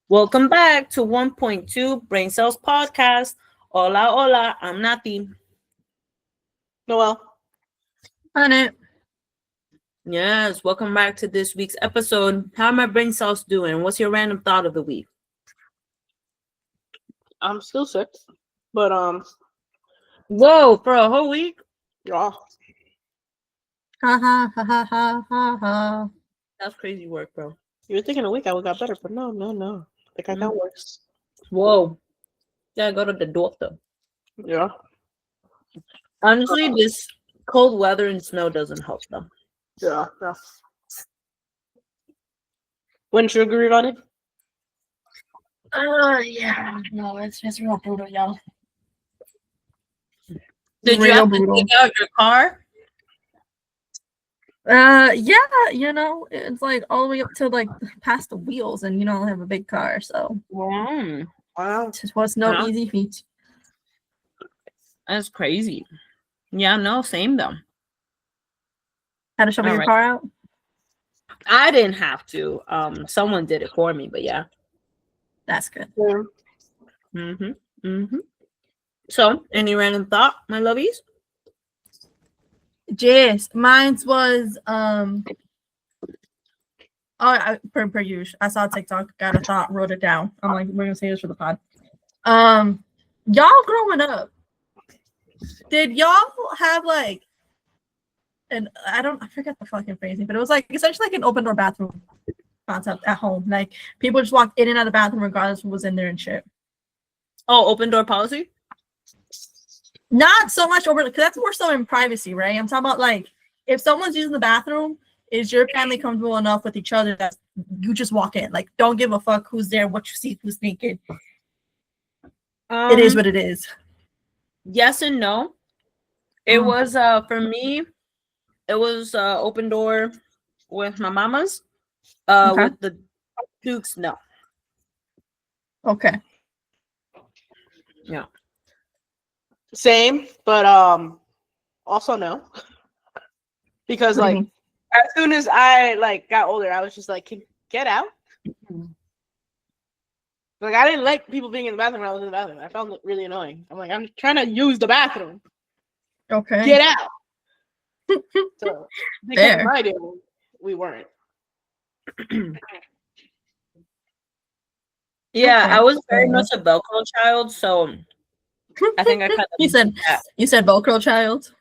Welcome back to 1.2 Brain Cells Podcast. Hola, hola, I'm Nati. Noel. On it. Yes, welcome back to this week's episode. How are my brain cells doing? What's your random thought of the week? I'm still sick, but Whoa, for a whole week? yeah. Ha ha ha ha ha ha ha. That's crazy work, bro. You were thinking a week I would got better, but no. I think I got worse. Whoa. Gotta go to the doctor. Yeah. Honestly, this cold weather and snow doesn't help them. Yeah. Wouldn't you agree on it? Yeah. No, it's real brutal, y'all. Did you Real have brutal. to take out your car? Yeah, it's like all the way up to like past the wheels, and I have a big car, so Wow. Wow. it was no Yeah. easy feat. That's crazy. Yeah, no, same though. Had to shovel All your right. car out. I didn't have to. Someone did it for me, but yeah. That's good. So, any random thought, my lovies? Yes, mine's was per usual. I saw TikTok, got a thought, wrote it down. I'm like, we're gonna say this for the pod. Y'all growing up, did y'all have like I forget the fucking phrasing, but it was like essentially like an open door bathroom concept at home. Like people just walked in and out of the bathroom regardless of who was in there and shit. Oh, open door policy? Not so much over, because that's more so in privacy, right? I'm talking about like if someone's using the bathroom, is your family comfortable enough with each other that you just walk in? Like, don't give a fuck who's there, what you see, who's naked. It is what it is. Yes and no. It was for me, it was open door with my mamas. Okay. With the Dukes, no. Okay. Yeah. Same, but also no. Because What do you like mean? as soon as I like got older, I was just like, get out. Like I didn't like people being in the bathroom when I was in the bathroom. I found it really annoying. I'm like, I'm trying to use the bathroom. Okay. Get out. So because Fair. of my day, we weren't. Yeah, Okay. I was very much a Velcro child, so I think I kind of You said Velcro child.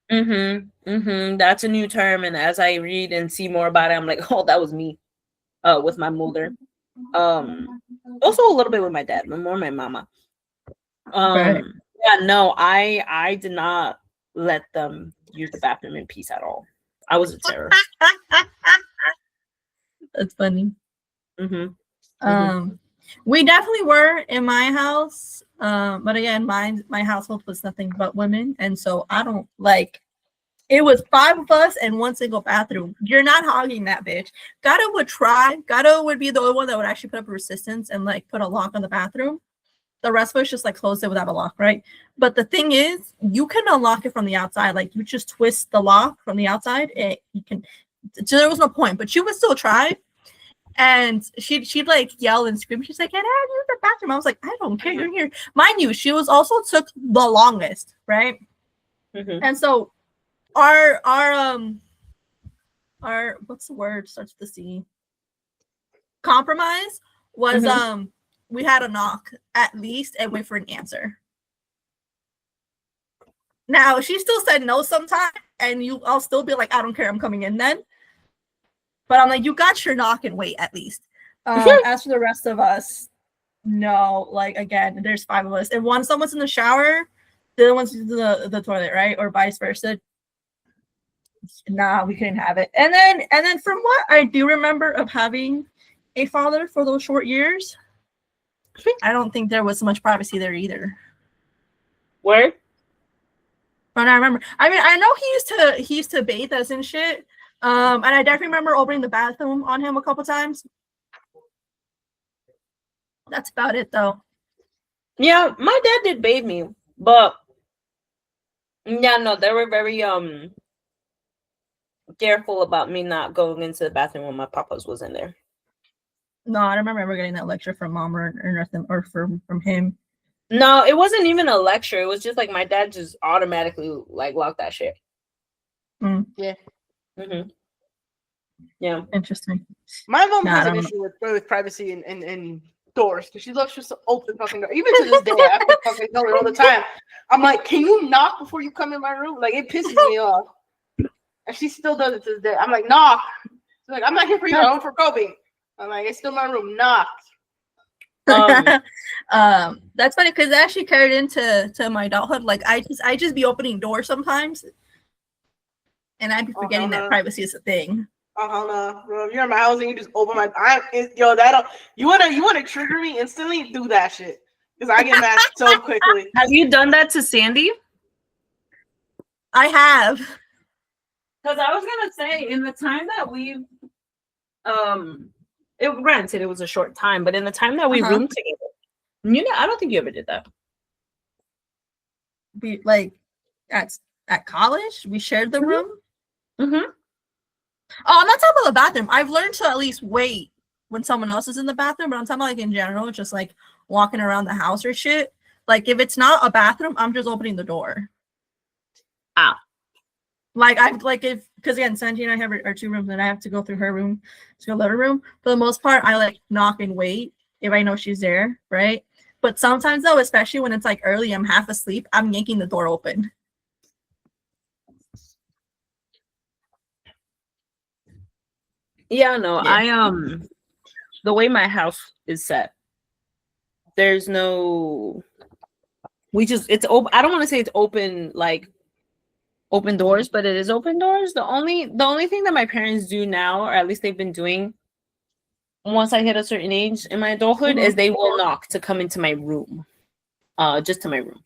That's a new term, and as I read and see more about it, I'm like, oh, that was me. With my mother. Also a little bit with my dad, but more my mama. Right. Yeah, no, I did not let them use the bathroom in peace at all. I was a terror. That's funny. We definitely were in my house, but again, my household was nothing but women, and so I don't like. It was 5 of us and one single bathroom. You're not hogging that bitch. Gato would try. Gato would be the only one that would actually put up resistance and like put a lock on the bathroom. The rest of us just like closed it without a lock, right? But the thing is, you can unlock it from the outside. Like you just twist the lock from the outside. You can. So there was no point, but she would still try. And she'd like yell and scream. She's like, "Get out! Use the bathroom." I was like, "I don't care. You're here." Mind you, she was also took the longest, right? And so our what's the word starts with the C? Compromise was we had to knock at least and wait for an answer. Now she still said no sometimes, and I'll still be like, I don't care, I'm coming in then. But I'm like, you got your knock and wait at least. As for the rest of us, no. Like again, there's 5 of us, and someone's in the shower, the other one's in the toilet, right, or vice versa. Nah, we couldn't have it. And then from what I do remember of having a father for those short years, I don't think there was so much privacy there either. Where? But I remember. I mean, I know he used to bathe us and shit. And I definitely remember opening the bathroom on him a couple times. That's about it, though. Yeah, my dad did bathe me, but yeah, no, they were very careful about me not going into the bathroom when my papa's was in there. No, I don't remember ever getting that lecture from mom or nothing, or from him. No, it wasn't even a lecture. It was just like my dad just automatically like locked that shit. Yeah. Mm-hmm. Yeah. Interesting. My mom Nah, has I an don't issue with privacy and doors because she loves just to open fucking doors. Even to this day, I have to fucking tell her all the time. I'm like, can you knock before you come in my room? Like, it pisses me off. And she still does it to this day. I'm like, knock. She's like, I'm not here for you. I'm here for Kobe. I'm like, it's still my room. Knock. That's funny because it actually carried into my adulthood. Like I just be opening doors sometimes, and I'd be forgetting that privacy is a thing. No, bro. If you're in my house and you just open my, you wanna trigger me instantly? Do that shit because I get mad so quickly. Have you done that to Sandy? I have. Because I was gonna say, in the time that we've granted it was a short time, but in the time that we roomed together, I don't think you ever did that. We like at college, we shared the room. Mm-hmm. Oh, I'm not talking about the bathroom. I've learned to at least wait when someone else is in the bathroom, but I'm talking about like in general, just like walking around the house or shit. Like if it's not a bathroom, I'm just opening the door. Like I've like if because again, Sandy and I have our 2 rooms, and I have to go through her room to the living room. For the most part, I like knock and wait if I know she's there, right? But sometimes though, especially when it's like early, I'm half asleep, I'm yanking the door open. Yeah, no, I the way my house is set, there's no it's open. I don't want to say it's open like open doors, but it is open doors. The only thing that my parents do now, or at least they've been doing once I hit a certain age in my adulthood, is they will knock to come into my room. Just to my room.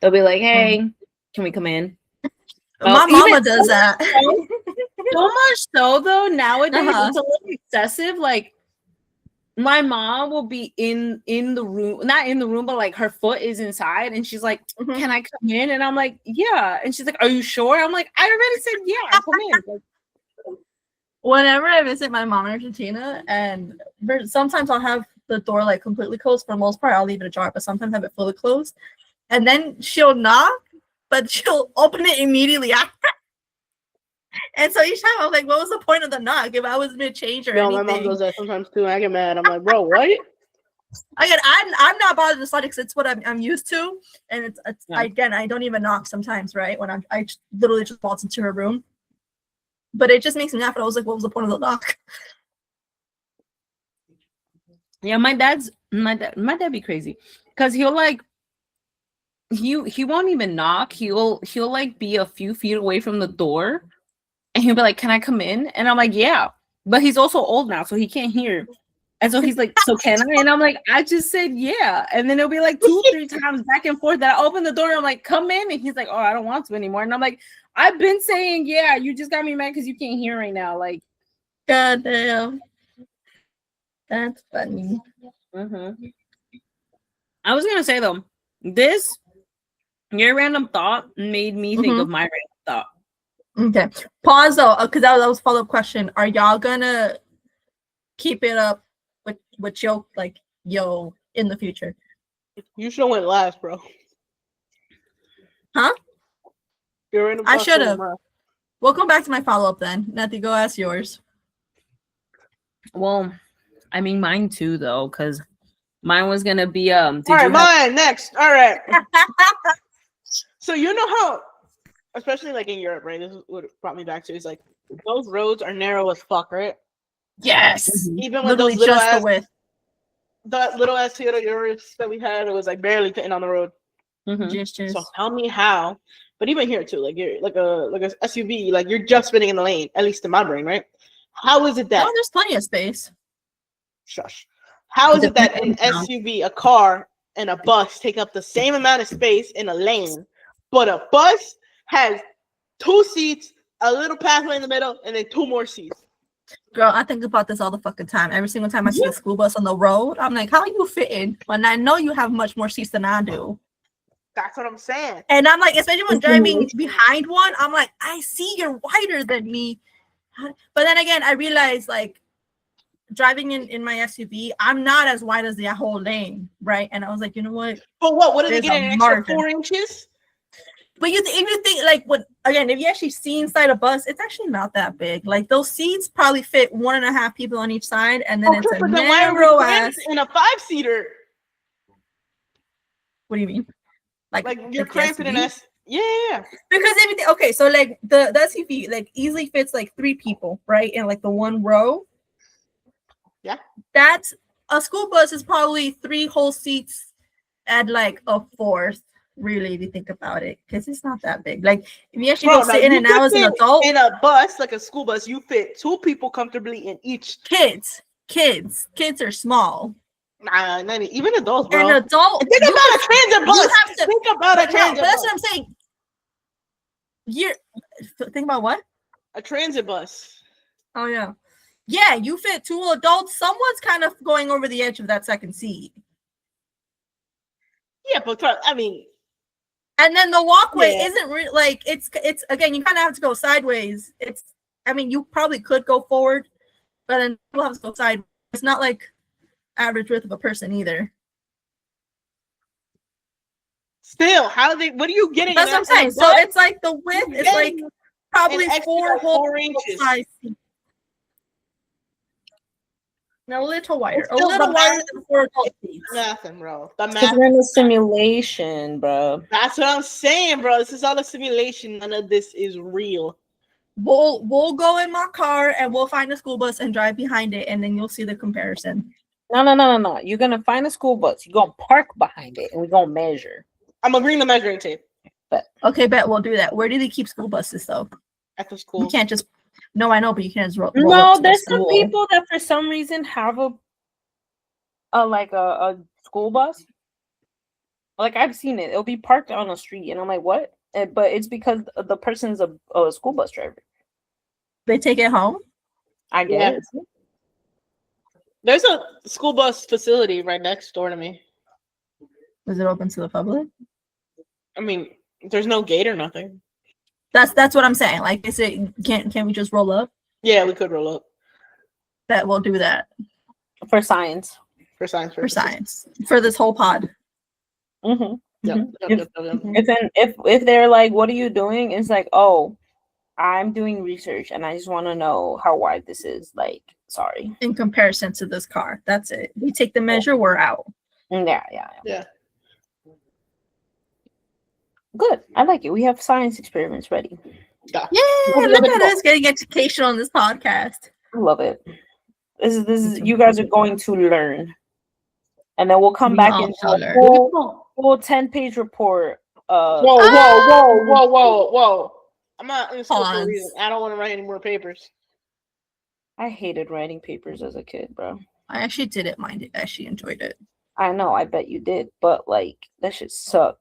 They'll be like, hey, can we come in? My mama does that. So much so though, nowadays it's a little excessive. Like my mom will be in the room, not in the room, but like her foot is inside, and she's like, "Can I come in?" And I'm like, "Yeah." And she's like, "Are you sure?" I'm like, "I already said yeah, come in." Like, whenever I visit my mom in Argentina, and sometimes I'll have the door like completely closed. For the most part, I'll leave it ajar, but sometimes have it fully closed. And then she'll knock, but she'll open it immediately after. And so each time I was like, what was the point of the knock if I was mid-change or anything? My mom does that sometimes too, and I get mad. I'm like, bro, what? Again, I'm not bothered the slightest. It's what I'm used to, and it's again, I don't even knock sometimes, right? When I literally just waltz into her room, but it just makes me laugh. And I was like, what was the point of the knock? Yeah, my dad be crazy because he'll like he won't even knock. He'll like be a few feet away from the door. And he'll be like, "Can I come in?" And I'm like, "Yeah." But he's also old now, so he can't hear. And so he's like, "So can I?" And I'm like, "I just said yeah." And then it'll be like 2-3 times back and forth that I open the door. And I'm like, "Come in." And he's like, "Oh, I don't want to anymore." And I'm like, "I've been saying yeah. You just got me mad because you can't hear right now." Like, goddamn, that's funny. Mm-hmm. I was gonna say though, your random thought made me think of my random thought. Okay, pause though, because that was a follow-up question. Are y'all gonna keep it up with yo in the future? You should have went last, bro. Huh? I should have. We'll come back to my follow-up then. Natty, go ask yours. Well, I mean mine too though, because mine was gonna be mine next. All right. So you know how, especially like in Europe, right? This is what it brought me back to. Is like those roads are narrow as fuck, right? Yes. Even with literally those little just ass, the width. that little ass Toyota Yaris that we had, it was like barely fitting on the road. Just. So tell me how. But even here too, like you're like a SUV, like you're just fitting in the lane, at least in my brain, right? How is it that? Oh, there's plenty of space. Shush. How is it that an SUV, a car, and a bus take up the same amount of space in a lane, but a bus has 2 seats, a little pathway in the middle, and then 2 more seats? Girl, I think about this all the fucking time. Every single time I see a school bus on the road, I'm like, how are you fitting when I know you have much more seats than I do? That's what I'm saying. And I'm like, especially when driving behind one, I'm like, I see you're wider than me. But then again, I realize like driving in my SUV, I'm not as wide as the whole lane, right? And I was like, you know what? But what do they There's get a an extra margin. 4 inches? But if you think like what again, if you actually see inside a bus, it's actually not that big. Like those seats probably fit 1.5 people on each side, and then it's a but then why are we narrow cramped ass. in a 5-seater? What do you mean? Like you're the cramped in an SUV? S. Yeah. Because everything okay, so like the SUV like easily fits like 3 people, right? In like the one row. Yeah. That's a school bus is probably 3 whole seats at like a fourth, really, if you think about it, because it's not that big. Like if you actually go sit in and now as an adult in a bus, like a school bus, you fit 2 people comfortably in each. kids are small. Nah, even adults, bro. An adult. Think about a transit bus. Think about a transit bus. That's what I'm saying. Think about what? A transit bus. Oh yeah. Yeah, you fit 2 adults. Someone's kind of going over the edge of that second seat. Yeah, but I mean, and then the walkway isn't like it's again, you kind of have to go sideways. I mean, you probably could go forward, but then you'll have to go sideways. It's not like average width of a person either. Still, what are you getting? That's what I'm saying. So it's like the width is like probably 4 inches. size seats. Now a little wider. A little wider than 4 adult seats. Nothing, bro. Because we're in a simulation, bro. That's what I'm saying, bro. This is all a simulation. None of this is real. We'll go in my car and we'll find a school bus and drive behind it, and then you'll see the comparison. No. You're gonna find a school bus. You're gonna park behind it, and we're gonna measure. I'm gonna bring the measuring tape. Okay, bet we'll do that. Where do they keep school buses though? At the school. You can't just. No, I know, but you can't just roll. No, there's some people that for some reason have a school bus. Like I've seen it. It'll be parked on a street, and I'm like, what? But it's because the person's a school bus driver. They take it home? I guess. Yeah. There's a school bus facility right next door to me. Is it open to the public? I mean, there's no gate or nothing. That's what I'm saying. Like, is it can we just roll up? Yeah, we could roll up. That we'll do that. For science. For science. For this whole pod. Mm-hmm. Yep. If they're like, what are you doing? It's like, oh, I'm doing research and I just want to know how wide this is. Like, sorry. In comparison to this car. That's it. We take the measure, we're out. Yeah. Good. I like it. We have science experiments ready. Yeah. Look at us getting education on this podcast. I love it. This is you guys are going to learn. And then we'll come back into a full 10-page report. Whoa. I'm not in school for a reason. I don't want to write any more papers. I hated writing papers as a kid, bro. I actually didn't mind it. I actually enjoyed it. I know, I bet you did, but like that shit sucked.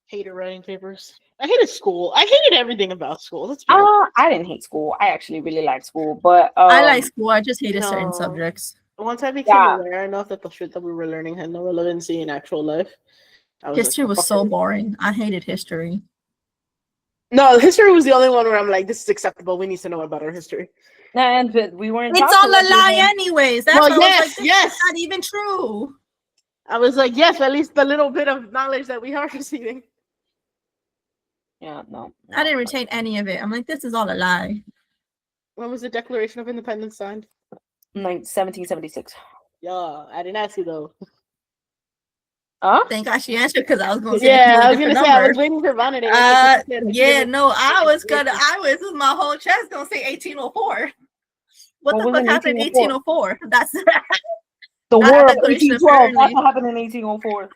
Hated writing papers. I hated school. I hated everything about school. I didn't hate school. I actually really liked school, but I like school. I just hated certain subjects. Once I became aware enough that the shit that we were learning had no relevancy in actual life, history was so boring. I hated history. No, history was the only one where I'm like, this is acceptable. We need to know about our history. And we weren't. It's all a lie, anyways. That's yes. Not even true. I was like, yes, at least the little bit of knowledge that we are receiving. Yeah, no. I didn't retain any of it. I'm like, this is all a lie. When was the Declaration of Independence signed? 1776. Yeah, I didn't ask you though. Thank God she answered because I was going to say I was going to say I was waiting for Vanity. I was my whole chest going to say 1804. What the fuck happened in 1804? That's the war of 1812. That's what happened in 1804.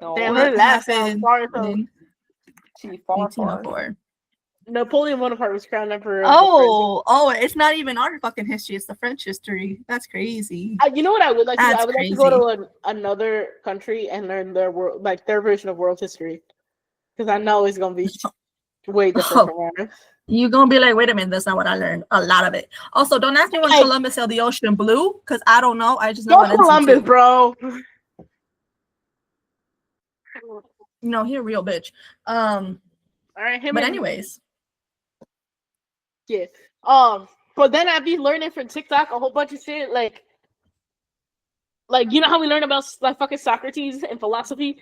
No, damn, her last name. 1804. Napoleon Bonaparte was crowned emperor. It's not even our fucking history. It's the French history. That's crazy. You know what I would like to do? I would like to go to another country and learn their world, like their version of world history, because I know it's gonna be way different from ours. You're gonna be like, wait a minute, that's not what I learned. A lot of it. Also, don't ask me when Columbus sailed the ocean blue, because I don't know. I just know Columbus, bro. No, he a real bitch. All right, but anyways. Yeah. But then I'd be learning from TikTok a whole bunch of shit, like you know how we learn about like fucking Socrates and philosophy.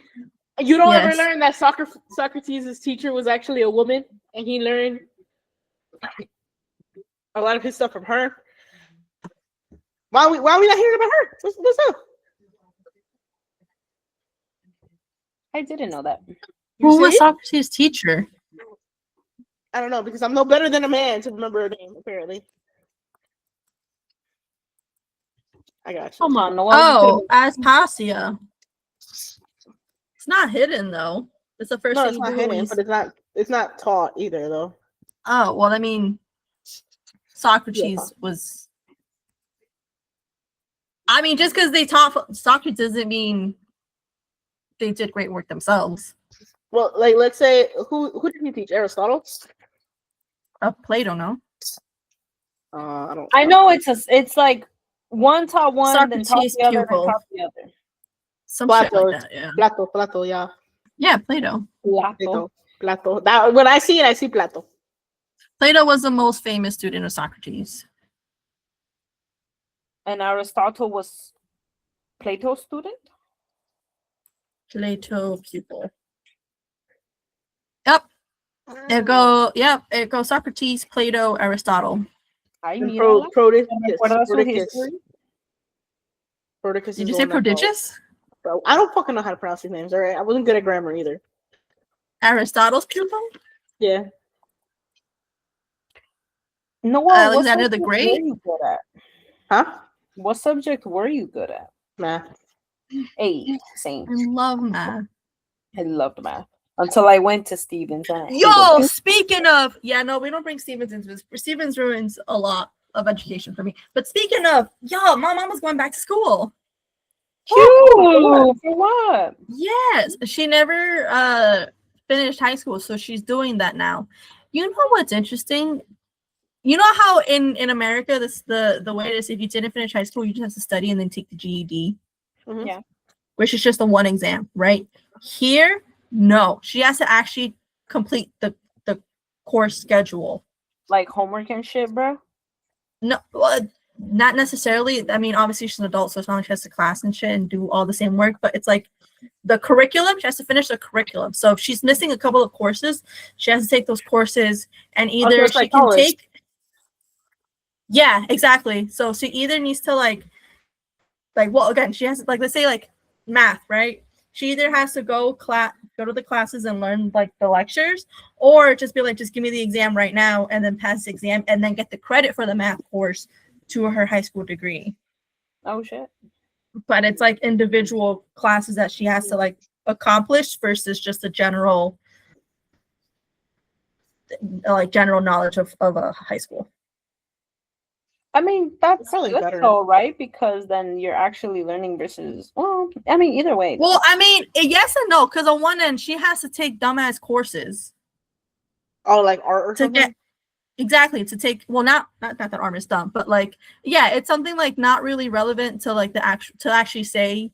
You don't ever Yes. learn that Socrates' teacher was actually a woman, and he learned a lot of his stuff from her. Why are we not hearing about her? What's up? I didn't know that. Who was see? Socrates' teacher? I don't know, because I'm no better than a man to remember her name, apparently. I got you. Come on, Noel. Oh, Aspasia. It's not hidden though. It's the first No, thing it's you not Google. hidden, but it's not taught either, though. Oh well, I mean, Socrates was. I mean, just because they taught Socrates doesn't mean they did great work themselves. Well, like let's say who did he teach? Aristotle? Plato, no. I don't. I know it's like one taught one, then taught Socrates' the other, then pupil. taught the other. Some shit Plato, like that. Yeah. Plato, yeah. Yeah, Plato. Plato. That when I see it, I see Plato. Plato was the most famous student of Socrates. And Aristotle was Plato's student? Plato pupil. Yep. It goes Socrates, Plato, Aristotle. Ay, And mírala. Prodicus. ¿Me recuerdas su Prodicus. history? Prodicus Did is you the say one I know. prodigious? Bro, I don't fucking know how to pronounce these names. All right, I wasn't good at grammar either. Aristotle's pupil? Yeah. Noel, Alexander what the subject Great? were you good at? Huh? What subject were you good at? Math. Hey, same. I love math. I loved math until I went to Stevens. Yo, speaking of, yeah, no, we don't bring Stevens into this. Stevens ruins a lot of education for me. But speaking of, yo, my mom was going back to school. Cute. For what? Yes, she never finished high school, so she's doing that now. You know what's interesting? You know how in America, the way it is, if you didn't finish high school, you just have to study and then take the GED. Mm-hmm. Yeah. Which is just the one exam, right? Here, no. She has to actually complete the course schedule. Like homework and shit, bro? No, not necessarily. I mean, obviously she's an adult, so it's not like she has to class and shit and do all the same work, but it's like the curriculum, she has to finish the curriculum. So if she's missing a couple of courses, she has to take those courses and either it's she like can college. take. Yeah, exactly. So she either needs to like, well, again, she has like, let's say like math, right? She either has to go to the classes and learn like the lectures, or just be like, just give me the exam right now and then pass the exam and then get the credit for the math course to her high school degree. Oh shit. But it's like individual classes that she has to like accomplish versus just a general knowledge of a high school. I mean, that's Probably good better. though, right? Because then you're actually learning versus, well, I mean, either way. Well, I mean, yes and no, because on one end, she has to take dumbass courses. Oh, like art or to something? to take, well, not that art is dumb, but like, yeah, it's something like not really relevant to like to actually say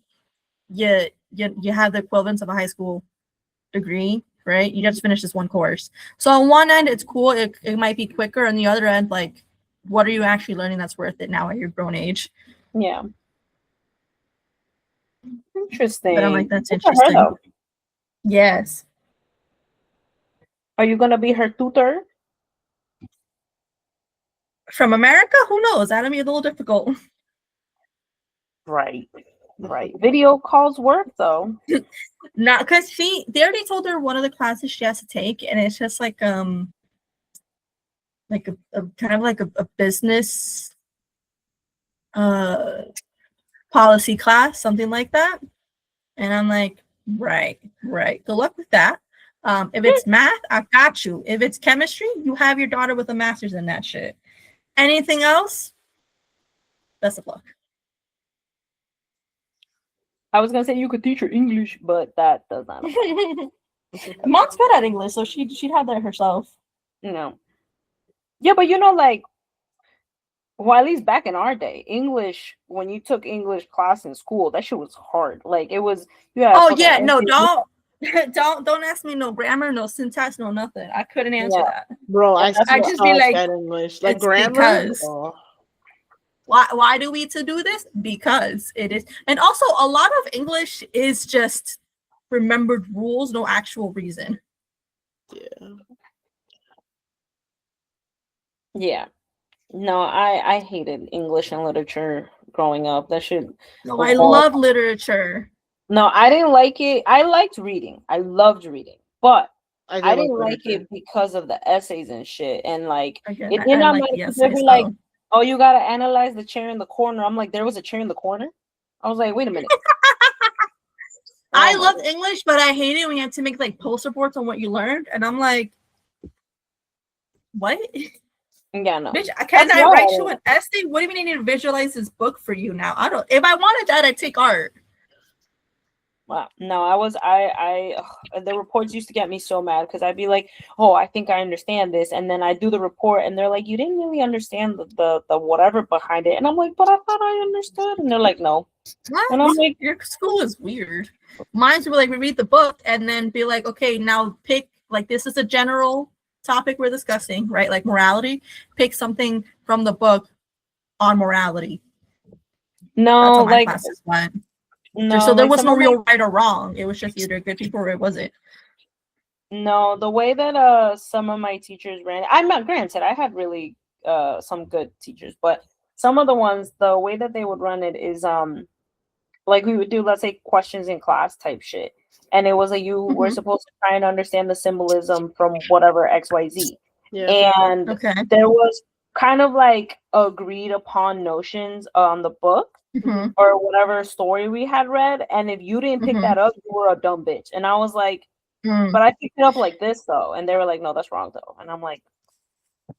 you have the equivalence of a high school degree, right? You just finish this one course. So on one end, it's cool. It might be quicker. On the other end, like, what are you actually learning that's worth it now at your grown age? Yeah. Interesting. But I'm like, that's Good for her, interesting. though. Yes. Are you gonna be her tutor? From America? Who knows? That'll be a little difficult. Right. Video calls work though. Not because they already told her one of the classes she has to take, and it's just like a kind of like a business policy class, something like that. And I'm like, right. Good luck with that. If it's math, I got you. If it's chemistry, you have your daughter with a master's in that shit. Anything else? Best of luck. I was gonna say you could teach her English, but that does not apply. Mom's good at English, so she'd have that herself. No. Yeah, but you know, like, well, at least back in our day, English, when you took English class in school, that shit was hard. Like, it was, you had Oh yeah, no, don't don't ask me no grammar, no syntax, no nothing. I couldn't answer Yeah. that. Bro, I That's I what just be suck like, at English. Like it's grammar. because. Oh. Why do we to do this? Because it is. And also a lot of English is just remembered rules, no actual reason. Yeah. Yeah. No, I hated English and literature growing up. That shit No, was I horrible. love literature. No, I didn't like it. I liked reading. I loved reading, but I didn't like literature. it because of the essays and shit. And like, Again, it did I not like matter. the They'd essays be like, though. "Oh, you gotta analyze the chair in the corner." I'm like, there was a chair in the corner. I was like, wait a minute. I Oh my loved God. English, but I hate it when you have to make like post reports on what you learned. And I'm like, what? Yeah, no. Bitch, can That's I why write I you an essay? What do you mean I need to visualize this book for you now? I don't. If I wanted that, I'd take art. Wow. No, the reports used to get me so mad because I'd be like, oh, I think I understand this. And then I do the report and they're like, you didn't really understand the whatever behind it. And I'm like, but I thought I understood. And they're like, no. And I'm What? like, Your school is weird. Mine's would like we read the book and then be like, okay, now pick like this is a general topic we're discussing, right? Like morality. Pick something from the book on morality. That's no, how my like, classes went. no, So there like was some no of my, real right or wrong. It was just either good people or it wasn't. no, the way that some of my teachers ran, I'm not granted, I had really some good teachers, but some of the ones, the way that they would run it is like we would do, let's say, questions in class type shit. And it was like you were Mhm. supposed to try and understand the symbolism from whatever XYZ. Yeah. And Okay. there was kind of like agreed upon notions on the book Mhm. or whatever story we had read. And if you didn't pick Mhm. that up, you were a dumb bitch. And I was like, Mm. but I picked it up like this though. And they were like, no, that's wrong though. And I'm like,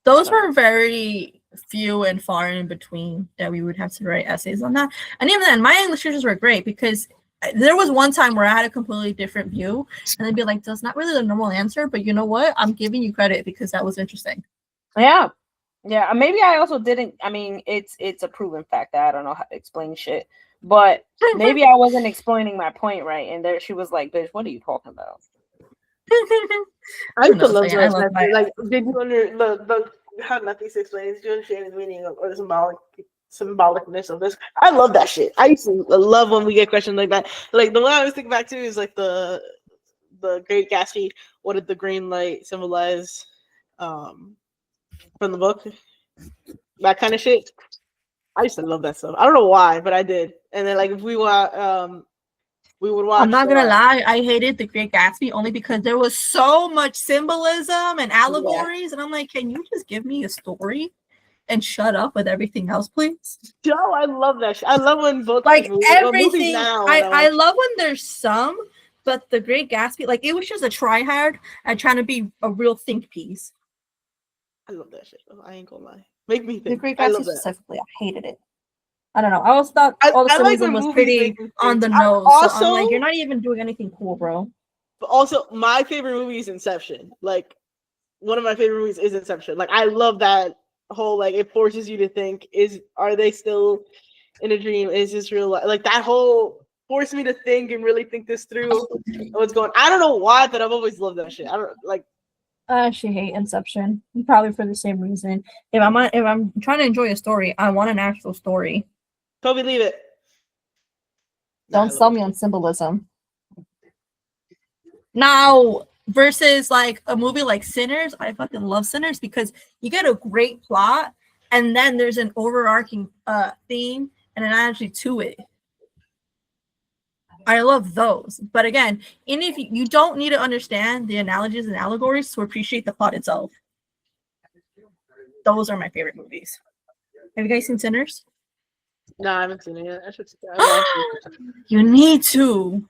Those were very few and far in between that we would have to write essays on that. And even then, my English teachers were great because there was one time where I had a completely different view, and they'd be like, "That's not really the normal answer, but you know what? I'm giving you credit because that was interesting." yeah. Yeah, maybe I also didn't. I mean, it's a proven fact that I don't know how to explain shit, but maybe I wasn't explaining my point right. And there, she was like, "Bitch, what are you talking about?" I used to love I love my like, did you under the how nothing explains? Do you understand the meaning of or the symbolicness of this? I love that shit. I used to love when we get questions like that. Like the one I was thinking back to is like the Great Gatsby. What did the green light symbolize? From the book, that kind of shit. I used to love that stuff. I don't know why, but I did. And then like if we would watch. I'm not gonna lie, I hated The Great Gatsby only because there was so much symbolism and allegories, and I'm like, can you just give me a story and shut up with everything else, please? Joe, I love that shit. I love when both Like movies, everything, now. I love when there's some, but The Great Gatsby, like it was just a try hard at trying to be a real think piece. I love that shit. I ain't gonna lie. Make me think. The Great I Gatsby love that. specifically, I hated it. I don't know. I always thought all the I like symbolism when was movies pretty make me on the think. nose. Also, So I'm like, you're not even doing anything cool, bro. but also, my favorite movie is Inception. Like, one of my favorite movies is Inception. Like, I love that whole, like, it forces you to think, are they still in a dream? Is this real life? Like, that whole forced me to think and really think this through. What's going I don't know why, but I've always loved that shit. I don't, like, I actually hate Inception. Probably for the same reason. If I'm trying to enjoy a story, I want an actual story. Toby, leave it. Don't sell me on symbolism. Now, versus like a movie like Sinners, I fucking love Sinners because you get a great plot and then there's an overarching theme and an analogy to it. I love those. But again, and if you don't need to understand the analogies and allegories to appreciate the plot itself. Those are my favorite movies. Have you guys seen Sinners? No, I haven't seen it yet. I should see You need to.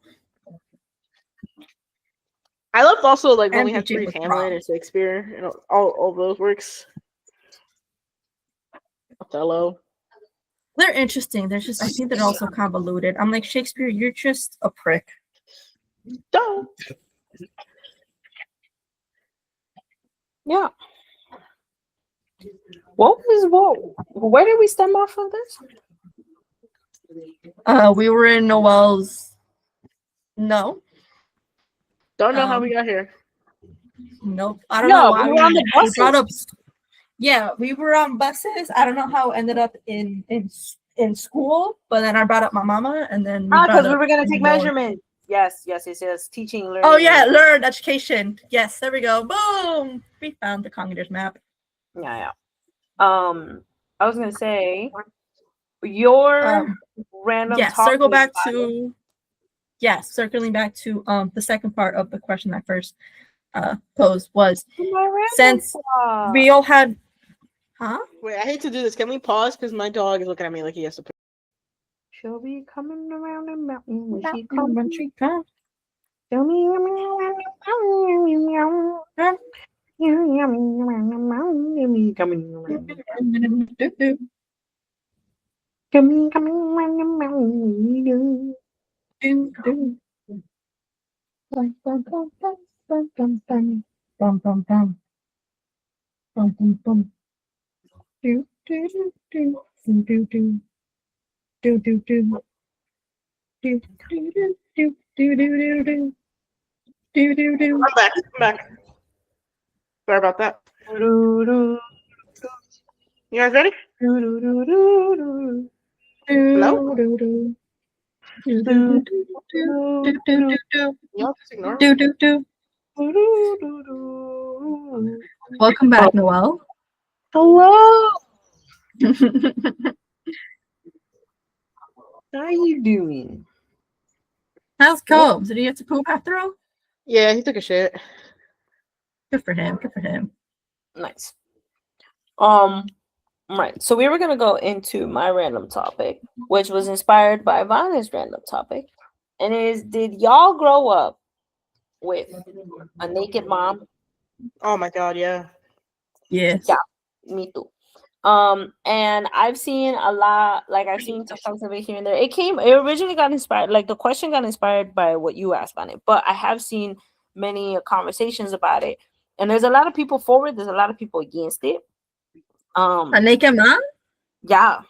I loved also like when we had MPJ to read was Hamlet wrong. and Shakespeare and all those works. Othello. They're interesting. They're just I think they're also convoluted. I'm like, Shakespeare, you're just a prick. Don't. Yeah. Where did we stem off of this? We were in Noel's. No. Don't know how we got here. Nope. I don't know No, why we were on the we brought up. buses. Yeah, we were on buses. I don't know how it ended up in school, but then I brought up my mama, and then we brought Because we up were gonna take more. measurements. Yes. Teaching, learning. Oh yeah, learn education. Yes, there we go. Boom. We found the Congregator's map. Yeah. I was gonna say your random. Yes, circle back to. Yes, circling back to the second part of the question I first posed was since we all had. Huh? Wait, I hate to do this. Can we pause? Because my dog is looking at me like he has to. She'll be coming around the mountain when she comes. When she comes. She'll be coming around the mountain. I'm back. Sorry about that. You guys ready? Hello? Y'all just ignore me. Welcome back, Noel. Hello. How you doing? How's Combs? Did he have to poop after all? Yeah, he took a shit. Good for him. Good for him. Nice. Right. So we were gonna go into my random topic, which was inspired by Vanna's random topic, and is did y'all grow up with a naked mom? Oh my god, yeah. Yes. Yeah, me too. And I've seen a lot, like I've seen TikToks of it here and there. It originally got inspired, like the question got inspired by what you asked on it, but I have seen many conversations about it, and there's a lot of people for it, there's a lot of people against it. A naked mom? Yeah.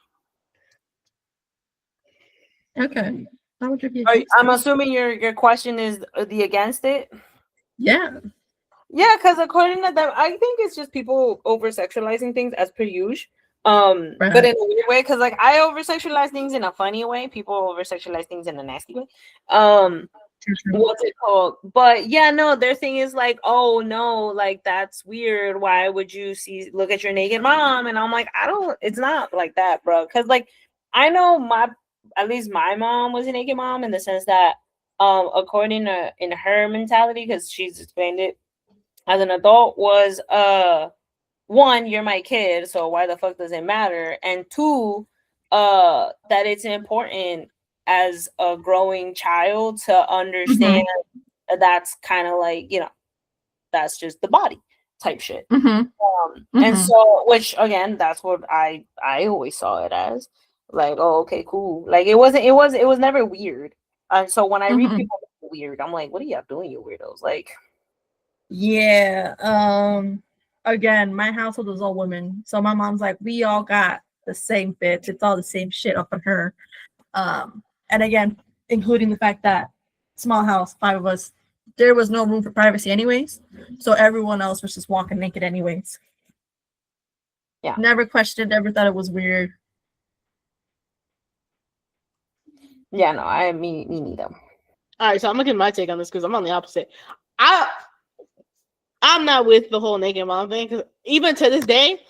Okay. How would you be? I'm assuming your question is the against it. Yeah. Yeah, because according to them, I think it's just people over sexualizing things as per usual. Right. But in a weird way, because like I over sexualize things in a funny way, people over sexualize things in a nasty way. What's it called? But yeah, no, their thing is like, oh no, like that's weird. Why would you look at your naked mom? And I'm like, it's not like that, bro. Because like I know at least my mom was a naked mom in the sense that according to in her mentality, because she's explained it as an adult, was one, you're my kid, so why the fuck does it matter? And two, that it's important as a growing child to understand that that's kind of like, that's just the body type shit. And so, which again, that's what I always saw it as, like, oh, okay, cool. Like it was never weird. And so when I read people weird, I'm like, what are y'all doing, you weirdos? Like, yeah. Again, my household is all women, so my mom's like, we all got the same bits. It's all the same shit up on her. And again, including the fact that small house, 5 of us, there was no room for privacy anyways, so everyone else was just walking naked anyways. Yeah. Never questioned, never thought it was weird. Yeah, no, me neither. All right, so I'm gonna give my take on this because I'm on the opposite. I'm not with the whole naked mom thing because even to this day,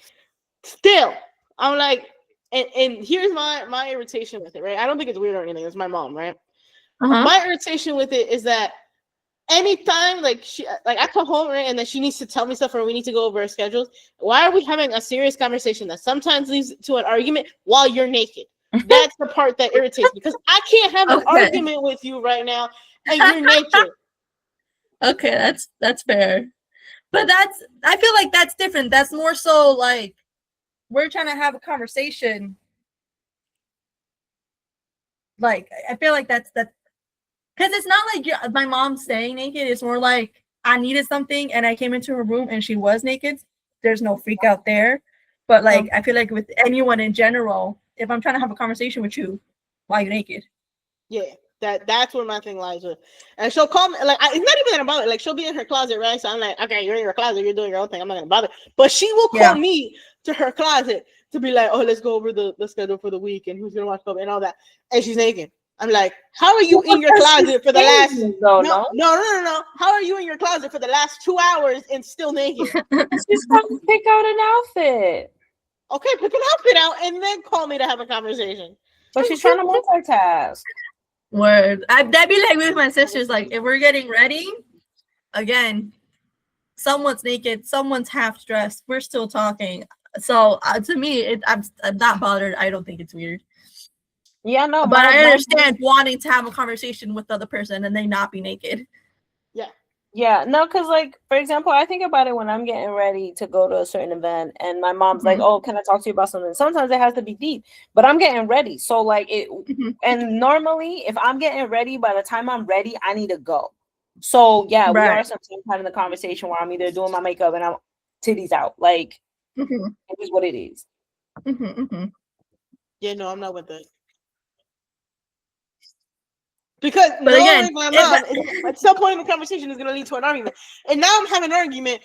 still, I'm like, and here's my irritation with it, right? I don't think it's weird or anything. It's my mom, right? My irritation with it is that anytime like I come home, right, and then she needs to tell me stuff or we need to go over our schedules, why are we having a serious conversation that sometimes leads to an argument while you're naked? That's the part that irritates me because I can't have an argument with you right now and you're naked. Okay, that's fair. But I feel like that's different. That's more so like we're trying to have a conversation. Like I feel like that's because it's not like my mom's staying naked. It's more like I needed something and I came into her room and she was naked. There's no freak out there. But like I feel like with anyone in general, if I'm trying to have a conversation with you, why are you naked? Yeah, That's where my thing lies with. And she'll call me like it's not even that I'm bothered. Like she'll be in her closet, right? So I'm like, okay, you're in your closet, you're doing your own thing. I'm not gonna bother. But she will call me to her closet to be like, oh, let's go over the schedule for the week and who's gonna watch football and all that. And she's naked. I'm like, how are you in your closet for the last no. How are you in your closet for the last 2 hours and still naked? She's trying to pick out an outfit. Okay, pick an outfit out and then call me to have a conversation. But she's trying to multitask. Word. That'd be like with my sisters. Like if we're getting ready, again, someone's naked, someone's half dressed. We're still talking. So to me, I'm not bothered. I don't think it's weird. Yeah, no, but I understand wanting to have a conversation with the other person and they not be naked. Yeah, no, because like for example, I think about it when I'm getting ready to go to a certain event, and my mom's like, "Oh, can I talk to you about something?" Sometimes it has to be deep, but I'm getting ready, so like it. And normally, if I'm getting ready, by the time I'm ready, I need to go. So yeah, we are sometimes having the conversation where I'm either doing my makeup and I'm titties out, like it is what it is. Yeah, no, I'm not with that. Because at some point in the conversation is going to lead to an argument. And now I'm having an argument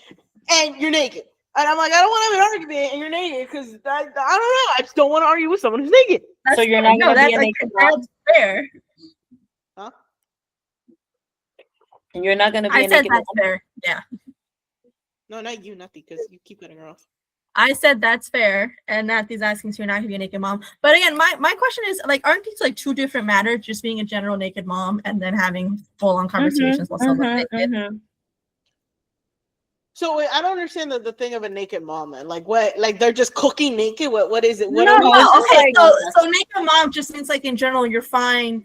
and you're naked. And I'm like, I don't want to have an argument and you're naked because I don't know. I just don't want to argue with someone who's naked. So you're not going to be a naked mom? That's fair. Huh? And you're not going to be a naked mom? I said that's fair. Yeah. No, not you, Natty, because you keep cutting her off. I said that's fair, and Natty's asking, so you're not gonna be a naked mom. But again, my question is like, aren't these like two different matters? Just being a general naked mom and then having full-on conversations with someone naked. So wait, I don't understand the thing of a naked mom, man. Like what? Like they're just cooking naked? What is it? What okay. So naked mom just means like in general you're fine.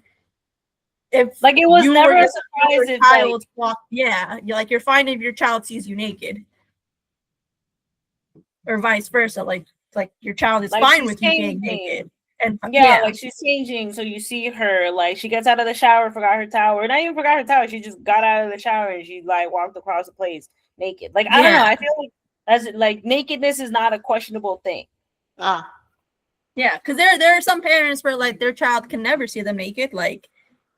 If like it was never a surprise if child you're fine if your child sees you naked. Or vice versa, like your child is fine with you being naked, and like she's changing. So you see her, like she gets out of the shower, forgot her towel, or not even forgot her towel. She just got out of the shower and she like walked across the place naked. Like I don't know. I feel like that's like nakedness is not a questionable thing. Yeah, because there are some parents where like their child can never see them naked, like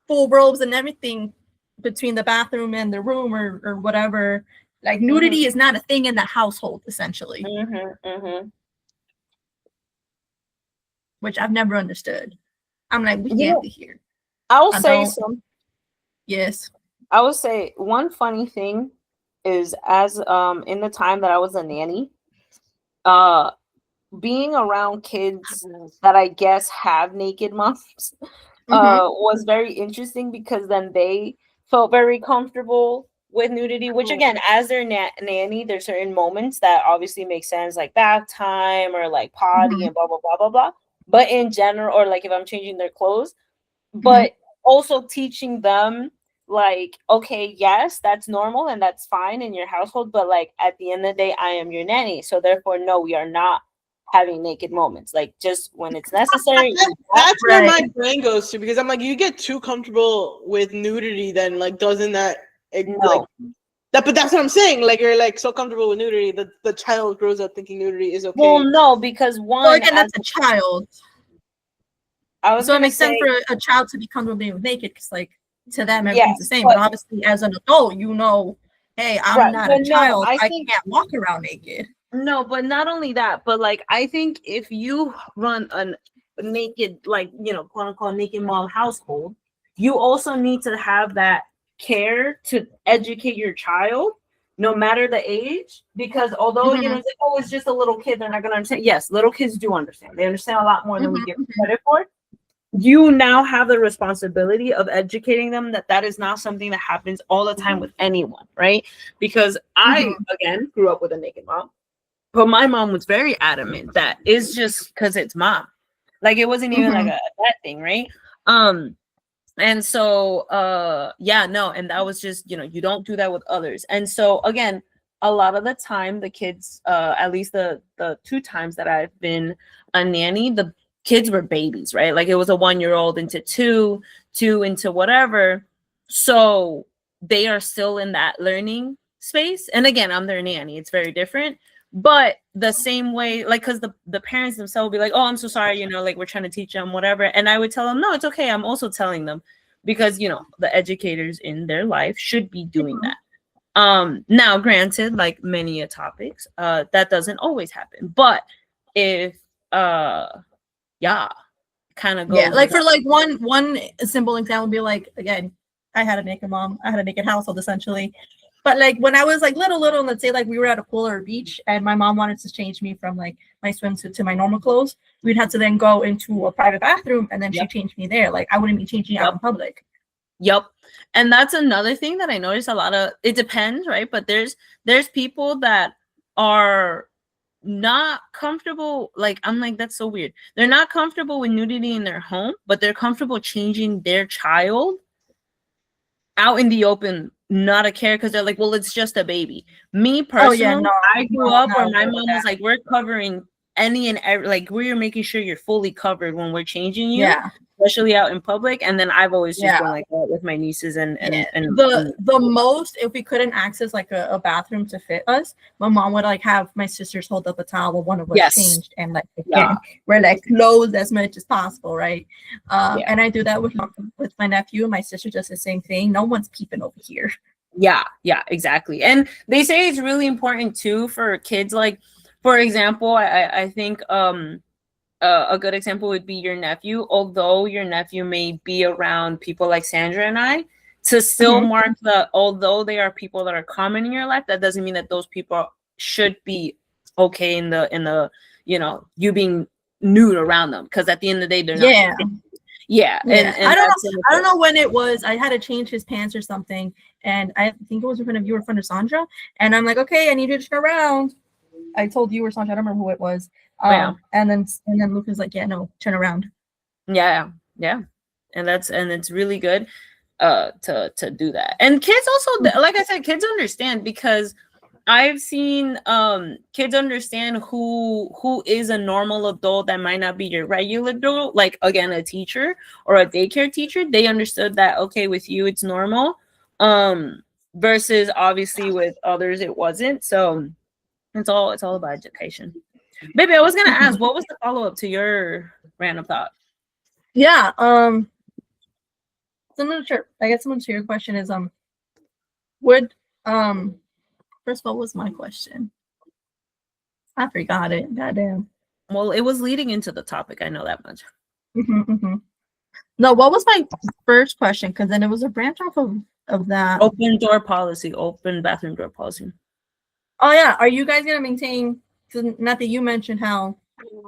full robes and everything between the bathroom and the room or whatever. Like nudity is not a thing in the household, essentially. Which I've never understood. I'm like, we can't be here. I will say some. Yes. I would say one funny thing is as in the time that I was a nanny, being around kids that I guess have naked moms was very interesting because then they felt very comfortable with nudity, which again, as their nanny, there's certain moments that obviously make sense, like bath time or like potty and blah blah blah blah blah. But in general, or like if I'm changing their clothes, but also teaching them like, okay, yes, that's normal and that's fine in your household, but like at the end of the day, I am your nanny, so therefore, no, we are not having naked moments. Like just when it's necessary. That's where my brain goes to, because I'm like, you get too comfortable with nudity, then like doesn't that? Like that, but that's what I'm saying. Like you're like so comfortable with nudity that the child grows up thinking nudity is okay. Well, no, because again, that's a child. So it makes sense for a child to be comfortable being naked because, like, to them everything's the same. But obviously, as an adult, you know, hey, I'm not a child. I can't walk around naked. No, but not only that, but like I think if you run a naked, like quote unquote naked mom household, you also need to have that care to educate your child no matter the age, because although it's just a little kid, they're not going to understand. Yes, little kids do understand. They understand a lot more than we give credit for. You now have the responsibility of educating them that is not something that happens all the time with anyone, right? Because I again grew up with a naked mom, but my mom was very adamant that it's just because it's mom, like it wasn't even like a that thing, right? And so, and that was just, you don't do that with others. And so, again, a lot of the time, the kids, at least the 2 times that I've been a nanny, the kids were babies, right? Like it was a 1-year-old into 2 into whatever. So they are still in that learning space. And again, I'm their nanny. It's very different. But the same way, like, because the parents themselves will be like, oh, I'm so sorry, like we're trying to teach them whatever. And I would tell them, no, it's okay. I'm also telling them. because the educators in their life should be doing that. Now granted, like many topics, that doesn't always happen, but if yeah, kind of Yeah, goes like for like one simple example would be like, again, I had a naked mom, I had a naked household essentially. But like when I was like little, let's say like we were at a pool or a beach and my mom wanted to change me from like my swimsuit to my normal clothes, we'd have to then go into a private bathroom and then she changed me there. Like I wouldn't be changing out in public. Yep. And that's another thing that I noticed a lot of. It depends, right? But there's people that are not comfortable. Like, I'm like, that's so weird. They're not comfortable with nudity in their home, but they're comfortable changing their child out in the open, not a care, because they're like, well, it's just a baby. Me personally, I grew up where my mom was like, we're covering any and every, like we're making sure you're fully covered when we're changing you, especially out in public. And then I've always just been like that with my nieces and the most, if we couldn't access like a bathroom to fit us, my mom would like have my sisters hold up a towel while one of us changed, and like again, we're like clothed as much as possible, right? And I do that with my nephew and my sister, just the same thing. No one's peeping over here. Yeah, exactly. And they say it's really important too for kids. Like, for example, I think a good example would be your nephew. Although your nephew may be around people like Sandra and I, to still mark that although they are people that are common in your life, that doesn't mean that those people should be okay in the you being nude around them, because at the end of the day they're not. And I don't know when it was. I had to change his pants or something, and I think it was in front of you or in front of Sandra. And I'm like, okay, I need you to turn around. I told you or Sandra, I don't remember who it was. And then Luke was like, yeah, no, turn around. Yeah. And it's really good to do that. And kids also, like I said, kids understand, because I've seen kids understand who is a normal adult that might not be your regular adult. Like, again, a teacher or a daycare teacher, they understood that, okay, with you it's normal, versus obviously with others it wasn't. So it's all about education. Baby, I was gonna ask, what was the follow-up to your random thought? Yeah, similar to your question is would first of all, what was my question? I forgot it. Goddamn. Well, it was leading into the topic. I know that much. No, what was my first question? Because then it was a branch off of that. Open door policy, open bathroom door policy. Oh yeah, are you guys gonna maintain? Not that you mentioned how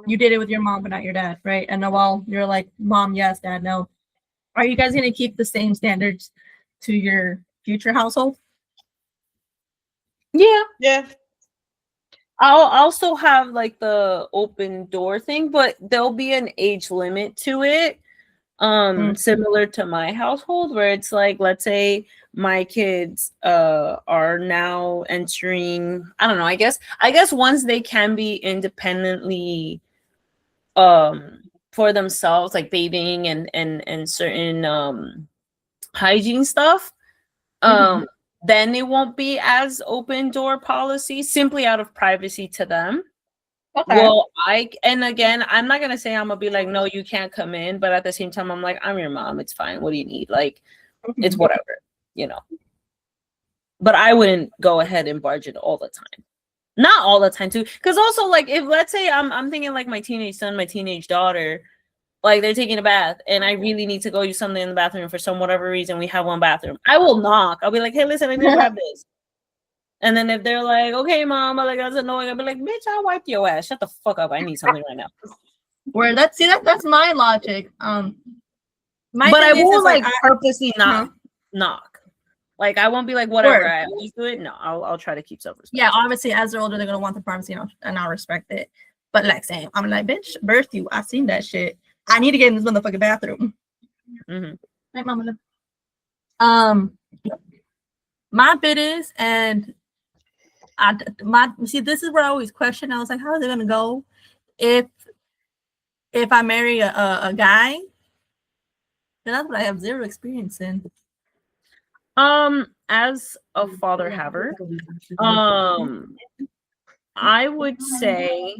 you did it with your mom but not your dad, right? And Noel, you're like, mom, yes, dad, no. Are you guys gonna keep the same standards to your future household? Yeah. I'll also have like the open door thing, but there'll be an age limit to it. Similar to my household, where it's like, let's say my kids are now entering, I don't know, I guess once they can be independently for themselves, like bathing and certain hygiene stuff, then it won't be as open door policy, simply out of privacy to them. Okay. Well, and again, I'm not gonna say I'm gonna be like, no, you can't come in, but at the same time, I'm like, I'm your mom, it's fine. What do you need? Like, it's whatever, But I wouldn't go ahead and barge it all the time. Not all the time too, because also, like, if let's say I'm thinking like my teenage son, my teenage daughter, like they're taking a bath and I really need to go use something in the bathroom for some whatever reason, we have one bathroom, I will knock. I'll be like, hey, listen, I need to grab this. And then if they're like, okay, mom, like, that's annoying, I'll be like, bitch, I'll wipe your ass. Shut the fuck up. I need something right now. Where that's my logic. But I won't like purposely knock. Like, I won't be like, whatever, I always do it. No, I'll try to keep self-respect. Yeah, obviously, as they're older, they're gonna want the privacy, and I'll respect it. But like saying, I'm like, bitch, birth you. I've seen that shit. I need to get in this motherfucking bathroom. Right, mama. My bit is, and this is where I always question. I was like, how is it gonna go if I marry a guy? Then that's what I have zero experience in. As a father haver, I would say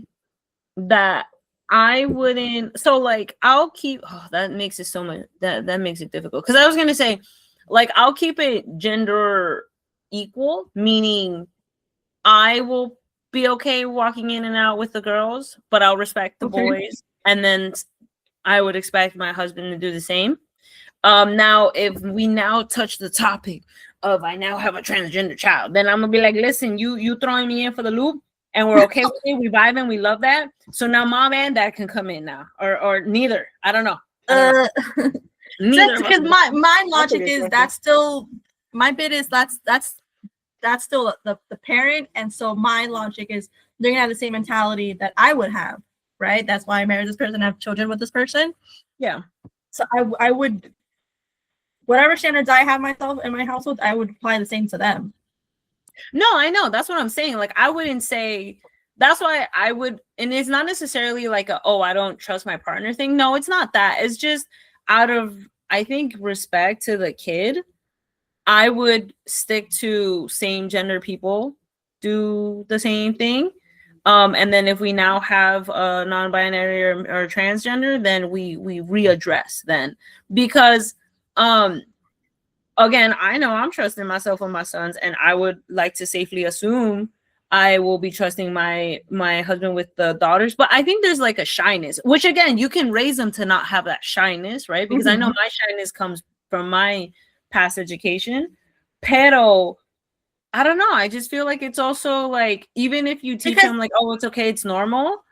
that I wouldn't. So like, I'll keep. Oh, that makes it so much. That makes it difficult. Because I was gonna say, like, I'll keep it gender equal, meaning I will be okay walking in and out with the girls, but I'll respect the boys, and then I would expect my husband to do the same. Now if we now touch the topic of I now have a transgender child, then I'm gonna be like, listen, you throwing me in for the loop, and we're okay with it. We vibe and we love that. So now mom and dad can come in now, or neither. I don't know. Neither. Because my logic is that's still my bit is that's still the parent, and so my logic is they're gonna have the same mentality that I would have, right? That's why I married this person, have children with this person. Yeah. So I would, whatever standards I have myself in my household, I would apply the same to them. No, I know. That's what I'm saying. Like, I wouldn't say. That's why I would, and it's not necessarily like a, oh, I don't trust my partner thing. No, it's not that. It's just out of, I think, respect to the kid, I would stick to same gender people do the same thing. And then if we now have a non-binary or transgender, then we readdress then. Because again, I know I'm trusting myself and my sons, and I would like to safely assume I will be trusting my husband with the daughters. But I think there's like a shyness, which again, you can raise them to not have that shyness, right? Because I know my shyness comes from my past education. Pero I don't know. I just feel like it's also like, even if you teach them like, oh, it's okay, it's normal,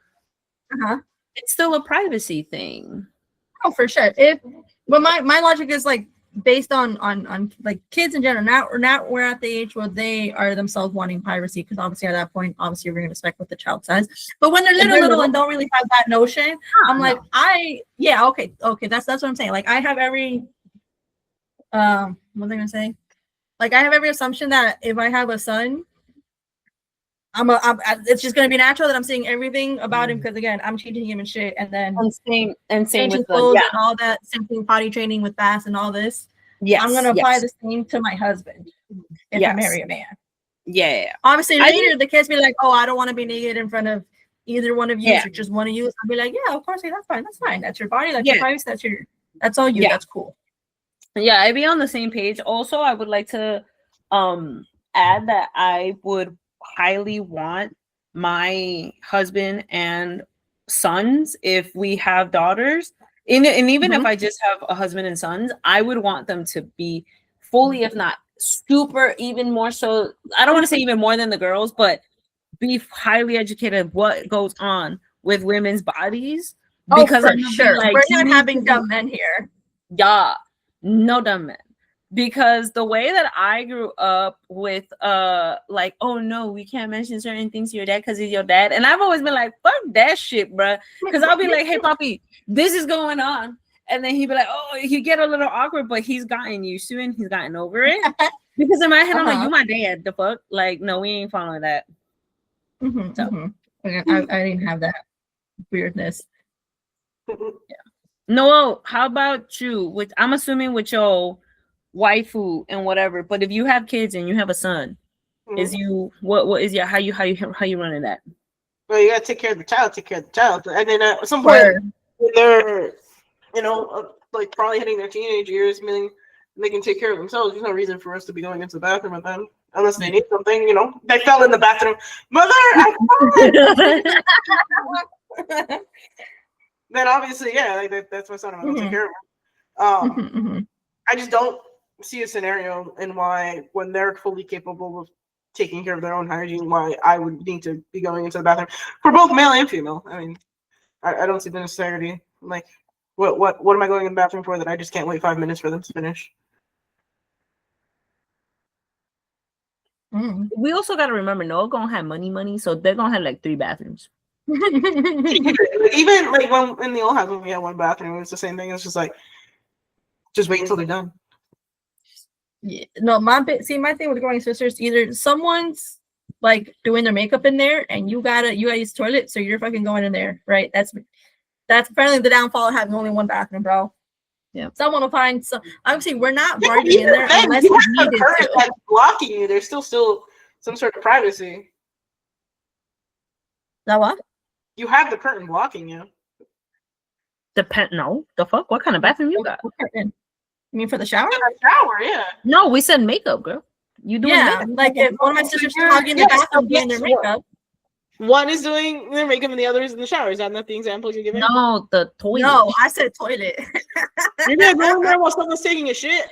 it's still a privacy thing. Oh, for sure. But my logic is like based on like kids in general. Now we're at the age where they are themselves wanting privacy, because obviously at that point, obviously you're going to respect what the child says. But when they're little and don't really have that notion, I'm like, okay, that's what I'm saying. Like I have every what was I gonna say? Like I have every assumption that if I have a son, it's just gonna be natural that I'm seeing everything about him, because again, I'm changing him and shit, and then same with clothes and all that, same thing, potty training with baths and all this. Yeah, I'm gonna apply the same to my husband if I marry a man. Yeah. Obviously, later the kids be like, "Oh, I don't want to be naked in front of either one of you. Or just one of you." I'll be like, "Yeah, of course, that's fine. That's fine. That's your body. That's your privacy. That's all you. That's cool." Yeah, I'd be on the same page. Also, I would like to add that I would highly want my husband and sons, if we have daughters, and even if I just have a husband and sons, I would want them to be fully, if not super, even more so. I don't want to say even more than the girls, but be highly educated what goes on with women's bodies. Because for sure, like, we're not having dumb men here. Yeah. No dumb men. Because the way that I grew up with like, oh no, we can't mention certain things to your dad because he's your dad. And I've always been like, fuck that shit, bruh. Because I'll be like, hey Poppy, this is going on. And then he'd be like, oh, you get a little awkward, but he's gotten used to it and he's gotten over it. Because in my head, I'm like, you my dad, the fuck? Like, no, we ain't following that. I didn't have that weirdness. Yeah. Noel, how about you? I'm assuming with your waifu and whatever, but if you have kids and you have a son, is you what is your how you running that? Well, you gotta take care of the child, and then at some point when they're, like probably hitting their teenage years, meaning they can take care of themselves. There's no reason for us to be going into the bathroom with them unless they need something. They fell in the bathroom, mother. Then obviously, that's my son. I'm gonna take care of him. I just don't see a scenario in why, when they're fully capable of taking care of their own hygiene, why I would need to be going into the bathroom for both male and female. I mean, I don't see the necessity. Like, what am I going in the bathroom for that I just can't wait 5 minutes for them to finish? We also got to remember, Noah gonna have money, so they're gonna have like 3 bathrooms. Even like when in the old house when we had 1 bathroom, it was the same thing. It's just like, just wait until they're done. Yeah, no, my thing with growing sisters, either someone's like doing their makeup in there and you gotta use the toilet, so you're fucking going in there, right? That's apparently the downfall of having only 1 bathroom, bro. Yeah, someone will find some. Obviously, we're not barging in there unless you it's needed to. That's blocking you. There's still some sort of privacy. That what? You have the curtain blocking you. No, the fuck? What kind of bathroom you got? You mean for the shower? Shower, yeah. No, we said makeup, girl. You doing Yeah, makeup? like if one of my sisters talking in the bathroom doing their makeup. One is doing their makeup and the other is in the shower. Is that not the example you're giving? No, the toilet. No, I said toilet. You're not going there while someone's taking a shit.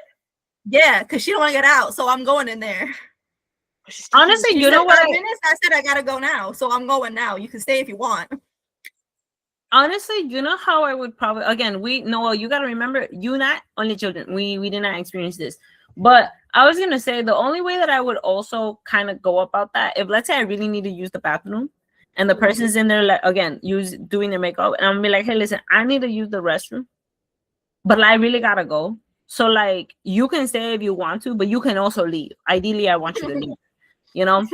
Yeah, because she don't want to get out, so I'm going in there. Honestly, She you know said what? 5 minutes. I said I gotta go now, so I'm going now. You can stay if you want. Honestly, you know how I would probably Noel, you gotta remember, you not only children. We did not experience this. But I was gonna say the only way that I would also kind of go about that, if let's say I really need to use the bathroom and the person's in there like again doing their makeup, and I'm gonna be like, hey, listen, I need to use the restroom, but I really gotta go. So like you can stay if you want to, but you can also leave. Ideally, I want you to leave. You know?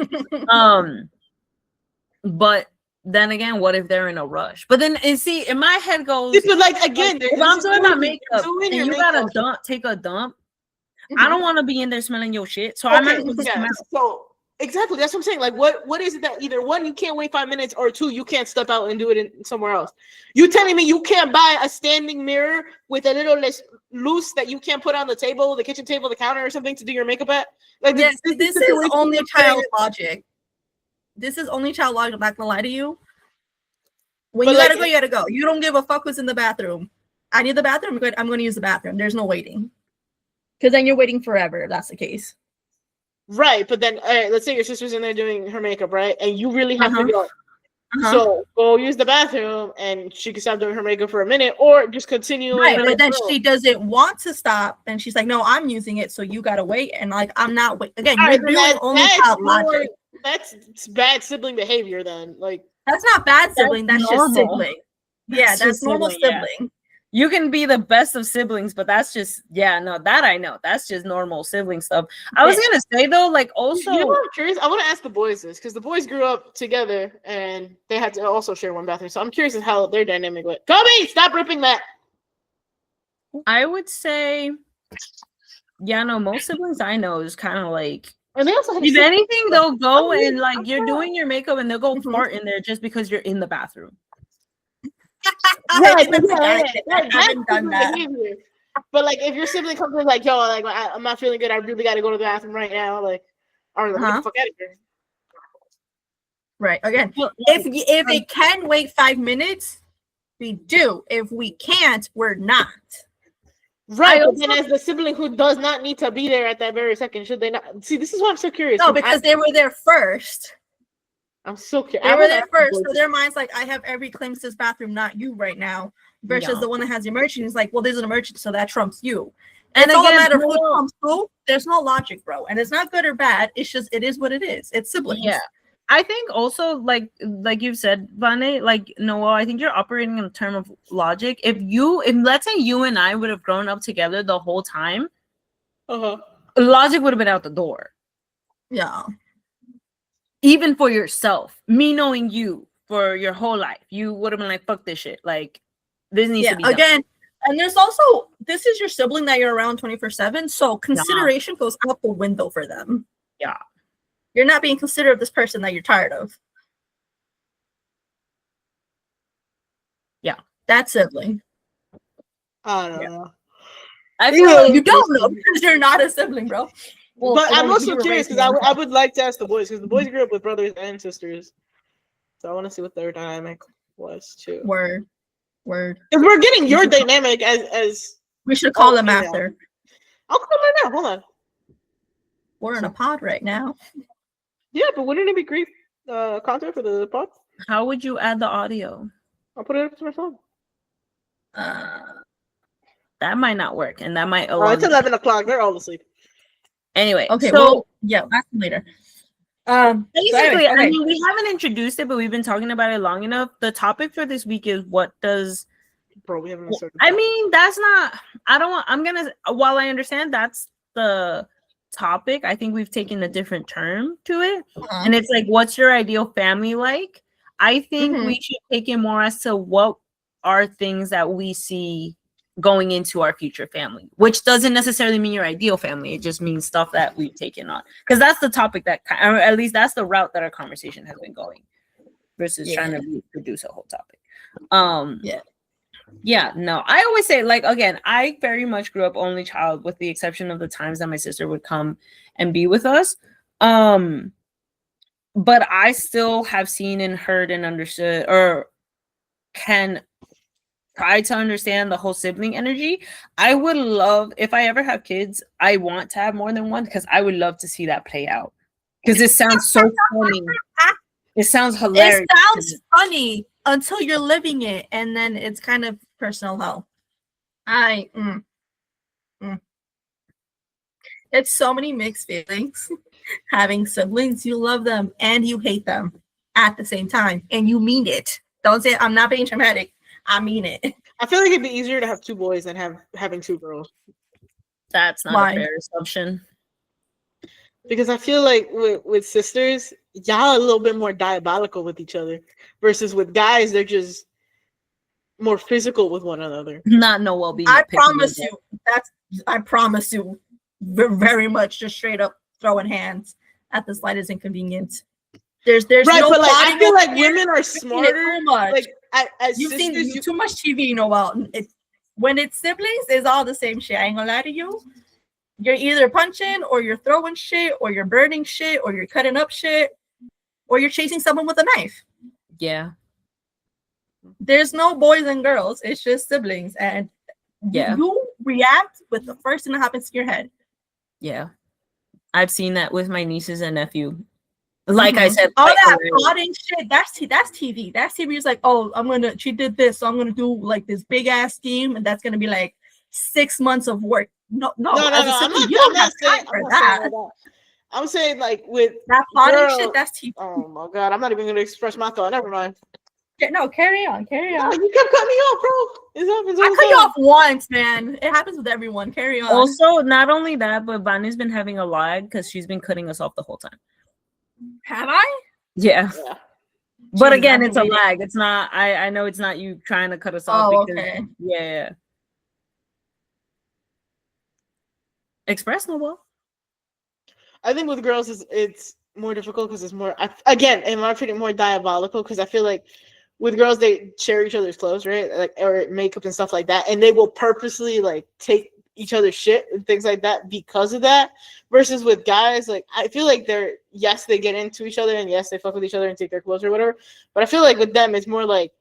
But then again, what if they're in a rush? But then and see, in my head goes, but like again, if I'm doing my makeup and you gotta take a dump, I don't want to be in there smelling your shit. So I'm not so exactly that's what I'm saying. Like what is it that either one, you can't wait 5 minutes, or two, you can't step out and do it in somewhere else? You telling me you can't buy a standing mirror with a little less loose that you can't put on the table, the kitchen table, the counter, or something to do your makeup at? Like this is only child logic. This is only child logic. I'm not gonna lie to you. When you gotta go, you gotta go. You don't give a fuck who's in the bathroom. I need the bathroom. I'm going to use the bathroom. There's no waiting. Because then you're waiting forever if that's the case. Right, but then let's say your sister's in there doing her makeup, right? And you really have to go. So go use the bathroom and she can stop doing her makeup for a minute or just continue. Right, but then she doesn't want to stop and she's like, no, I'm using it, so you gotta wait. And like, I'm not wait. Again, you're doing only child logic. That's bad sibling behavior then. Like that's not bad sibling, that's just sibling. Yeah, that's normal sibling. Yeah. You can be the best of siblings, but that's just that I know. That's just normal sibling stuff. I was gonna say though, like also, you know what I'm curious. I want to ask the boys this because the boys grew up together and they had to also share one bathroom. So I'm curious as how their dynamic went. Kobe, stop ripping that. I would say, most siblings I know is kind of like. And they also if anything, they'll go and like you're doing your makeup and they'll go fart in there just because you're in the bathroom. I haven't done that. But like, if your sibling comes in like, yo, like I'm not feeling good, I really got to go to the bathroom right now. Like, all right, get the fuck out of here. Right. Again, if it can wait 5 minutes, we do. If we can't, we're not. Right. But then, as the sibling who does not need to be there at that very second, should they not? See, this is why I'm so curious. No, because they were there first. I'm so curious. They were there first, so their mind's like, I have every claim to this bathroom, not you right now. Versus the one that has the emergency is like, well, there's an emergency, so that trumps you. And it's all a matter of who trumps who. There's no logic, bro. And it's not good or bad. It's just it is what it is. It's siblings. Yeah. I think also like you've said, Vane, like Noel, I think you're operating in terms of logic. If let's say you and I would have grown up together the whole time, logic would have been out the door. Yeah. Even for yourself, me knowing you for your whole life, you would have been like, fuck this shit. Like, this needs to be done. Again, and there's also, this is your sibling that you're around 24/7, so consideration goes out the window for them. Yeah. You're not being considerate of this person that you're tired of. Yeah. That sibling. I don't know. I feel like you don't know because you're not a sibling, bro. Well, but I'm also curious because I would like to ask the boys because the boys grew up with brothers and sisters, so I want to see what their dynamic was too. Word. If we're getting your dynamic as we should call them after. I'll call them right now. Hold on. We're in a pod right now. Yeah, but wouldn't it be great content for the pod? How would you add the audio? I'll put it up to my phone. That might not work, and that might. It's 11 o'clock. They're all asleep. Anyway, okay. So back later. Basically, I mean, we haven't introduced it, but we've been talking about it long enough. The topic for this week is what does. Bro, we haven't. I mean, that's not. I don't want. I'm gonna. While I understand that's the topic, I think we've taken a different term to it, and it's like, what's your ideal family like? I think we should take it more as to what are things that we see going into our future family, which doesn't necessarily mean your ideal family. It just means stuff that we've taken on, because that's the topic that, or at least that's the route that our conversation has been going, versus trying to reproduce a whole topic. Yeah, no. I always say, like, again, I very much grew up only child, with the exception of the times that my sister would come and be with us. Um, but I still have seen and heard and understood, or can try to understand the whole sibling energy. I would love, if I ever have kids, I want to have more than one, because I would love to see that play out. Because it sounds so funny. It sounds hilarious. It sounds funny until you're living it, and then it's kind of personal hell. It's so many mixed feelings. Having siblings, you love them and you hate them at the same time, and you mean it. Don't say I'm not being dramatic. I mean it. I feel like it'd be easier to have 2 boys than having 2 girls. That's not Why? a fair assumption. Because I feel like with sisters, y'all are a little bit more diabolical with each other. Versus with guys, they're just more physical with one another. Not Noel being. I promise you, I promise you, very much just straight up throwing hands at the slightest inconvenience. There's right, no but like I plotting feel like over here. women are You've seen it smarter. too much. Like as You've sisters, seen too much TV, Noel. When it's siblings, it's all the same shit. I ain't gonna lie to you. You're either punching, or you're throwing shit, or you're burning shit, or you're cutting up shit, or you're chasing someone with a knife. Yeah. There's no boys and girls. It's just siblings, and Yeah. you react with the first thing that happens to your head. Yeah. I've seen that with my nieces and nephew. Like I said, all like, that plotting shit, that's TV. That's TV is like, oh, she did this, so I'm gonna do like this big ass scheme, and that's gonna be like 6 months of work. No. No. As a sibling, you I'm don't have not time for saying that. that. I'm saying like with That plotting girl, shit, that's TV. Oh my god, I'm not even gonna express my thought. Never mind. No, carry on. No, you kept cutting me off, bro. It happens all I the cut you time. off once, man. It happens with everyone. Carry on. Also, not only that, but Vani's been having a lag because she's been cutting us off the whole time. Have I? Yeah. Yeah. But Jeez, again, I've it's a been waiting. lag. It's not. I know it's not you trying to cut us off. Oh, Because, okay. Yeah. Express Noel. I think with girls it's more difficult because it's more again, in my opinion, more diabolical because I feel like with girls they share each other's clothes, right? Like or makeup and stuff like that, and they will purposely like take each other's shit and things like that because of that. Versus with guys, like I feel like they're they get into each other and yes they fuck with each other and take their clothes or whatever. But I feel like with them it's more like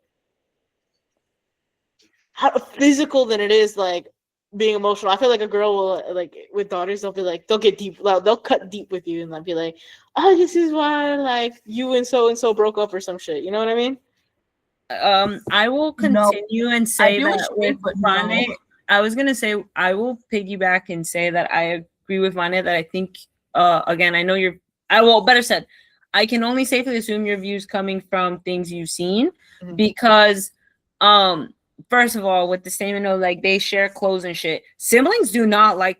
physical than it is like being emotional. I feel like a girl will like with daughters they'll be like they'll get deep, they'll cut deep with you and they'll be like, oh, this is why like you and so broke up or some shit. You know what I mean? I will continue and say that with Vane. No. I was gonna say I will piggyback and say that I agree with Vane that I think again I know you're better said I can only safely assume your views coming from things you've seen because first of all with the statement of like they share clothes and shit, sisters do not like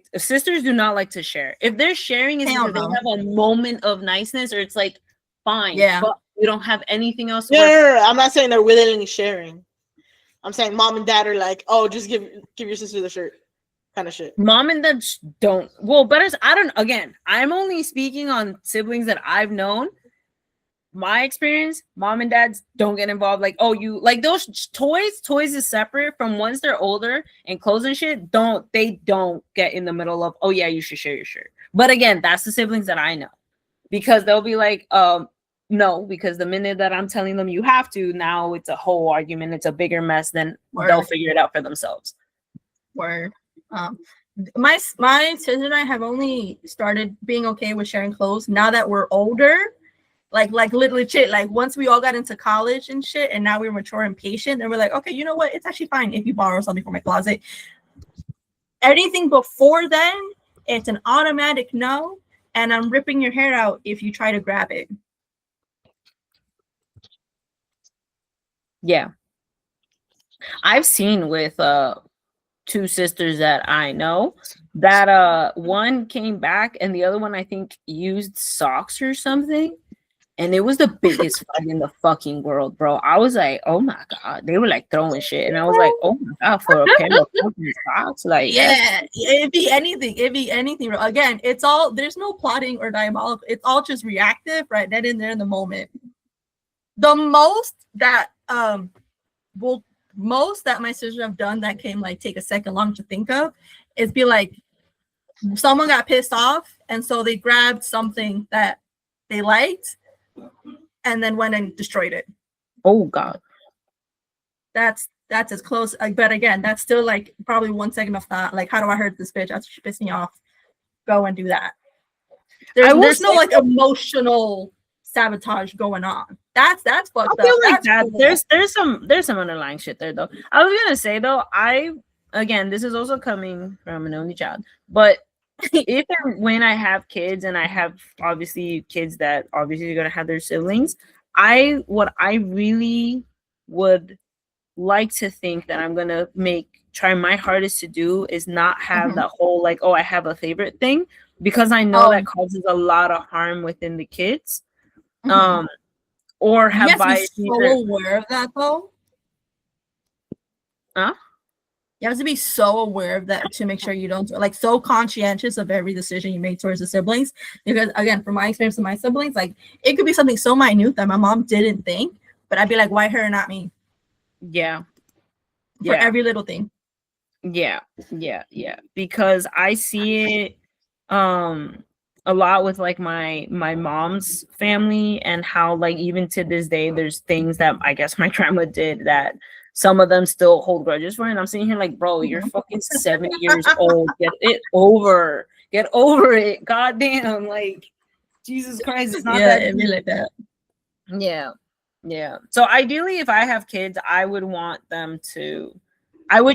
to share. If they're sharing it's because they have a moment of niceness or it's like fine, but we don't have anything else to no, I'm not saying they're willingly sharing. I'm saying mom and dad are like, oh, just give your sister the shirt kind of shit. Mom and dad don't. Well, better. I'm only speaking on siblings that I've known. My experience, mom and dads don't get involved. Like, oh, you like those toys. Toys is separate from once they're older and clothes and shit. They don't get in the middle of, oh yeah, you should share your shirt. But again, that's the siblings that I know because they'll be like, no, because the minute that I'm telling them you have to, now it's a whole argument. It's a bigger mess. Then they'll figure it out for themselves. Word. My sister and I have only started being okay with sharing clothes now that we're older. Like literally shit. Like once we all got into college and shit, and now we're mature and patient, and we're like, okay, you know what? It's actually fine if you borrow something from my closet. Anything before then, it's an automatic no, and I'm ripping your hair out if you try to grab it. Yeah. I've seen with two sisters that I know that one came back and the other one I think used socks or something, and it was the biggest fight in the fucking world, bro. I was like, oh my god, they were like throwing shit, and I was like, oh my god, for a pair of fucking socks, like yeah, it'd be anything. Again, it's all there's no plotting or diabolical. It's all just reactive, right then and there in the moment. The most that will most that my sisters have done that can like take a second long to think of is be like someone got pissed off and so they grabbed something that they liked and then went and destroyed it. Oh God. That's as close. But again, that's still like probably 1 second of thought. Like, how do I hurt this bitch? That's she pissed me off. Go and do that. There's no like emotional sabotage going on. That's fucked up. I feel like That's that. cool. There's some underlying shit there though. I was gonna say though, again, this is also coming from an only child, but if and when I have kids and I have obviously kids that obviously are gonna have their siblings, what I really would like to think that I'm gonna try my hardest to do is not have that whole like, oh, I have a favorite thing, because I know that causes a lot of harm within the kids. Or have bias. You have to be so aware of that though. Huh? You have to be so aware of that to make sure you don't like so conscientious of every decision you make towards the siblings. Because again, from my experience with my siblings, like it could be something so minute that my mom didn't think, but I'd be like, why her and not me? Yeah. For every little thing. Yeah. Because I see it a lot with like my mom's family, and how like even to this day there's things that I guess my grandma did that some of them still hold grudges for, and I'm sitting here like, bro, you're fucking 70 years old. Get over it. Goddamn, like Jesus Christ, it's not that it'd be like that. Yeah. So ideally, if I have kids, I would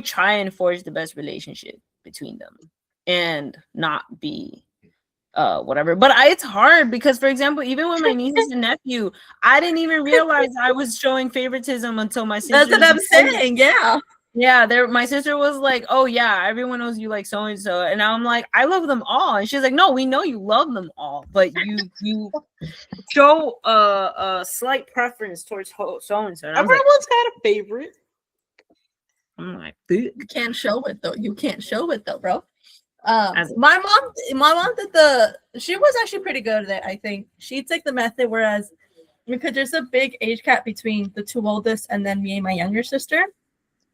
try and forge the best relationship between them and not be whatever. But it's hard because, for example, even with my nieces and nephew, I didn't even realize I was showing favoritism until my sister. That's what I'm saying. Yeah, my sister was like, oh yeah, everyone knows you like so and so, and I'm like, I love them all, and she's like, no, we know you love them all, but you show a slight preference towards so and so. Everyone's had a favorite. I'm like, you can't show it though, bro. My mom did she was actually pretty good at it. I think she took the method, whereas because there's a big age gap between the two oldest and then me and my younger sister,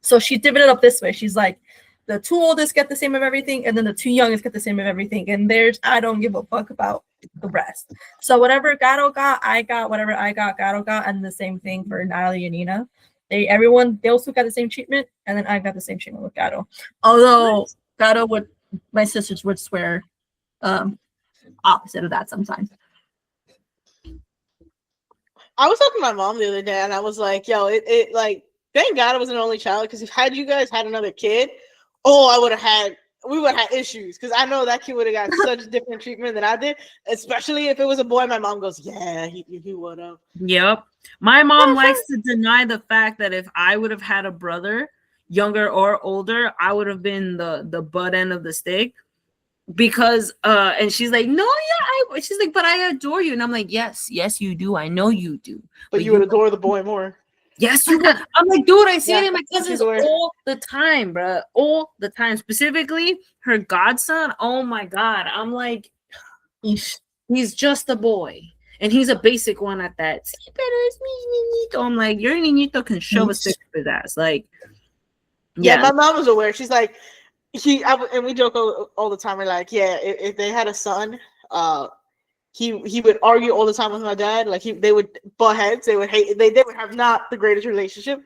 so she divided it up this way. She's like, the two oldest get the same of everything, and then the two youngest get the same of everything, and I don't give a fuck about the rest. So whatever Gato got, I got. Whatever I got, Gato got, and the same thing for Natalie and Nina. They also got the same treatment, and then I got the same treatment with Gato. Although Gato my sisters would swear opposite of that sometimes. I was talking to my mom the other day, and I was like, yo, it like, thank God I was an only child, because if had you guys had another kid, we would have had issues, because I know that kid would have got such different treatment than I did, especially if it was a boy. My mom goes, yeah, he would have. Yep. My mom likes to deny the fact that if I would have had a brother, younger or older, I would have been the butt end of the stick, because and she's like, no, yeah, she's like, but I adore you, and I'm like, yes you do, I know you do, but you would adore the boy more. Yes, you would. I'm like, dude, I see it in my cousins all the time, bro, all the time. Specifically her godson, oh my god, I'm like, he's just a boy, and he's a basic one at that. See, better it's me, Niñito. I'm like, your Niñito can shove a stick up his ass, like. Yeah, my mom was aware. She's like, and we joke all the time. We're like, yeah, if they had a son, he would argue all the time with my dad. Like they would butt heads. They would hate. They would have not the greatest relationship,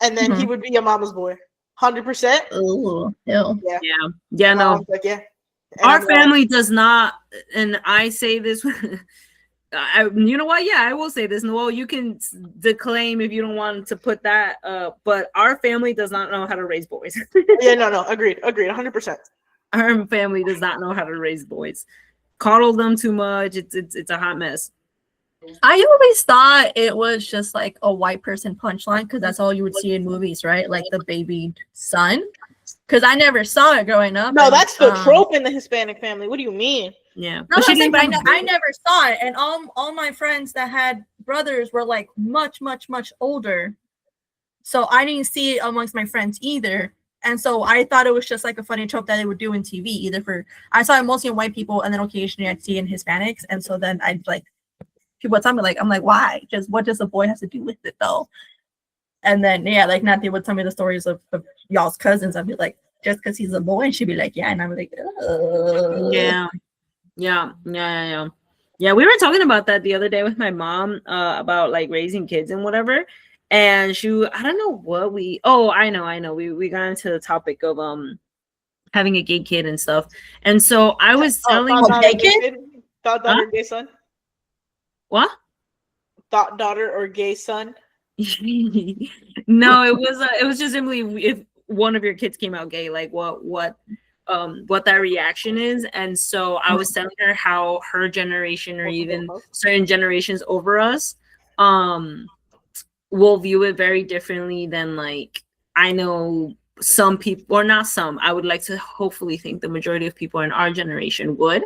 and then he would be your mama's boy, 100%. Oh, yeah. No, like, yeah. Our family does not, and I say this. You know what? Yeah, I will say this. Noel, you can declaim if you don't want to put that. But our family does not know how to raise boys. Yeah, no, agreed, 100%. Our family does not know how to raise boys. Coddle them too much. It's a hot mess. I always thought it was just like a white person punchline, because that's all you would see in movies, right? Like the baby son. Because I never saw it growing up. No, that's the trope in the Hispanic family. What do you mean? Yeah, no, I never saw it, and all my friends that had brothers were like much older, so I didn't see it amongst my friends either. And so I thought it was just like a funny trope that they would do in TV. I saw it mostly in white people, and then occasionally I'd see it in Hispanics. And so then I'd like people would tell me, like, I'm like, why? Just what does a boy have to do with it though? And then like Nathy would tell me the stories of y'all's cousins. I'd be like, just because he's a boy, and she'd be like, yeah, and I'm like, Yeah. Yeah, we were talking about that the other day with my mom about like raising kids and whatever. And I don't know what I know. We got into the topic of having a gay kid and stuff. And so I was telling thought daughter, gay son. What? Thought daughter or gay son? No, it was just simply if one of your kids came out gay, like what that reaction is. And so I was telling her how her generation or even certain generations over us will view it very differently than like I know some people, or not some, I would like to hopefully think the majority of people in our generation would.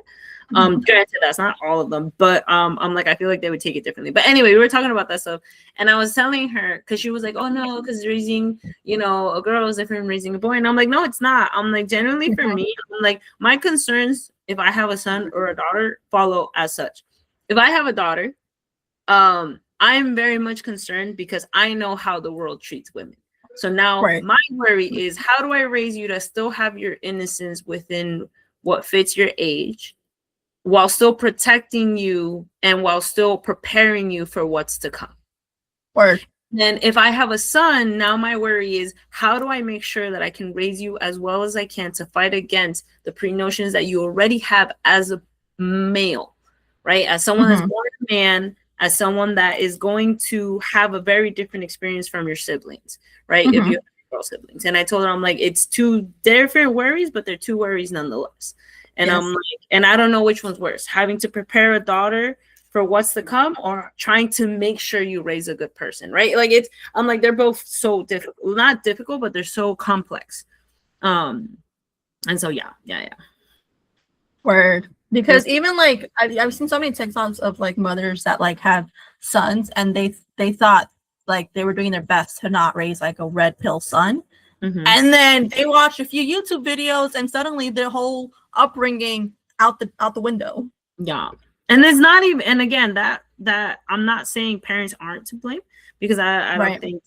Granted, that's not all of them, but I'm like, I feel like they would take it differently. But anyway, we were talking about that stuff, and I was telling her because she was like, "Oh no, because raising, a girl is different from raising a boy," and I'm like, "No, it's not." I'm like, genuinely for me, I'm like, my concerns if I have a son or a daughter follow as such. If I have a daughter, I'm very much concerned because I know how the world treats women. So now my worry is, how do I raise you to still have your innocence within what fits your age, while still protecting you and while still preparing you for what's to come? Then if I have a son, now my worry is, how do I make sure that I can raise you as well as I can to fight against the pre-notions that you already have as a male, right? As someone that's born a man, as someone that is going to have a very different experience from your siblings, right? If you have girl siblings. And I told her, I'm like, it's two different worries, but they're two worries nonetheless. And I'm like, and I don't know which one's worse, having to prepare a daughter for what's to come or trying to make sure you raise a good person, right? Like I'm like, they're both so difficult, not difficult, but they're so complex. And so, yeah. Word. Because even like, I've seen so many TikToks of like mothers that like have sons and they thought like they were doing their best to not raise like a red pill son. And then they watch a few YouTube videos and suddenly their whole upbringing out the window. Yeah. And it's not even, and again, that I'm not saying parents aren't to blame, because I don't think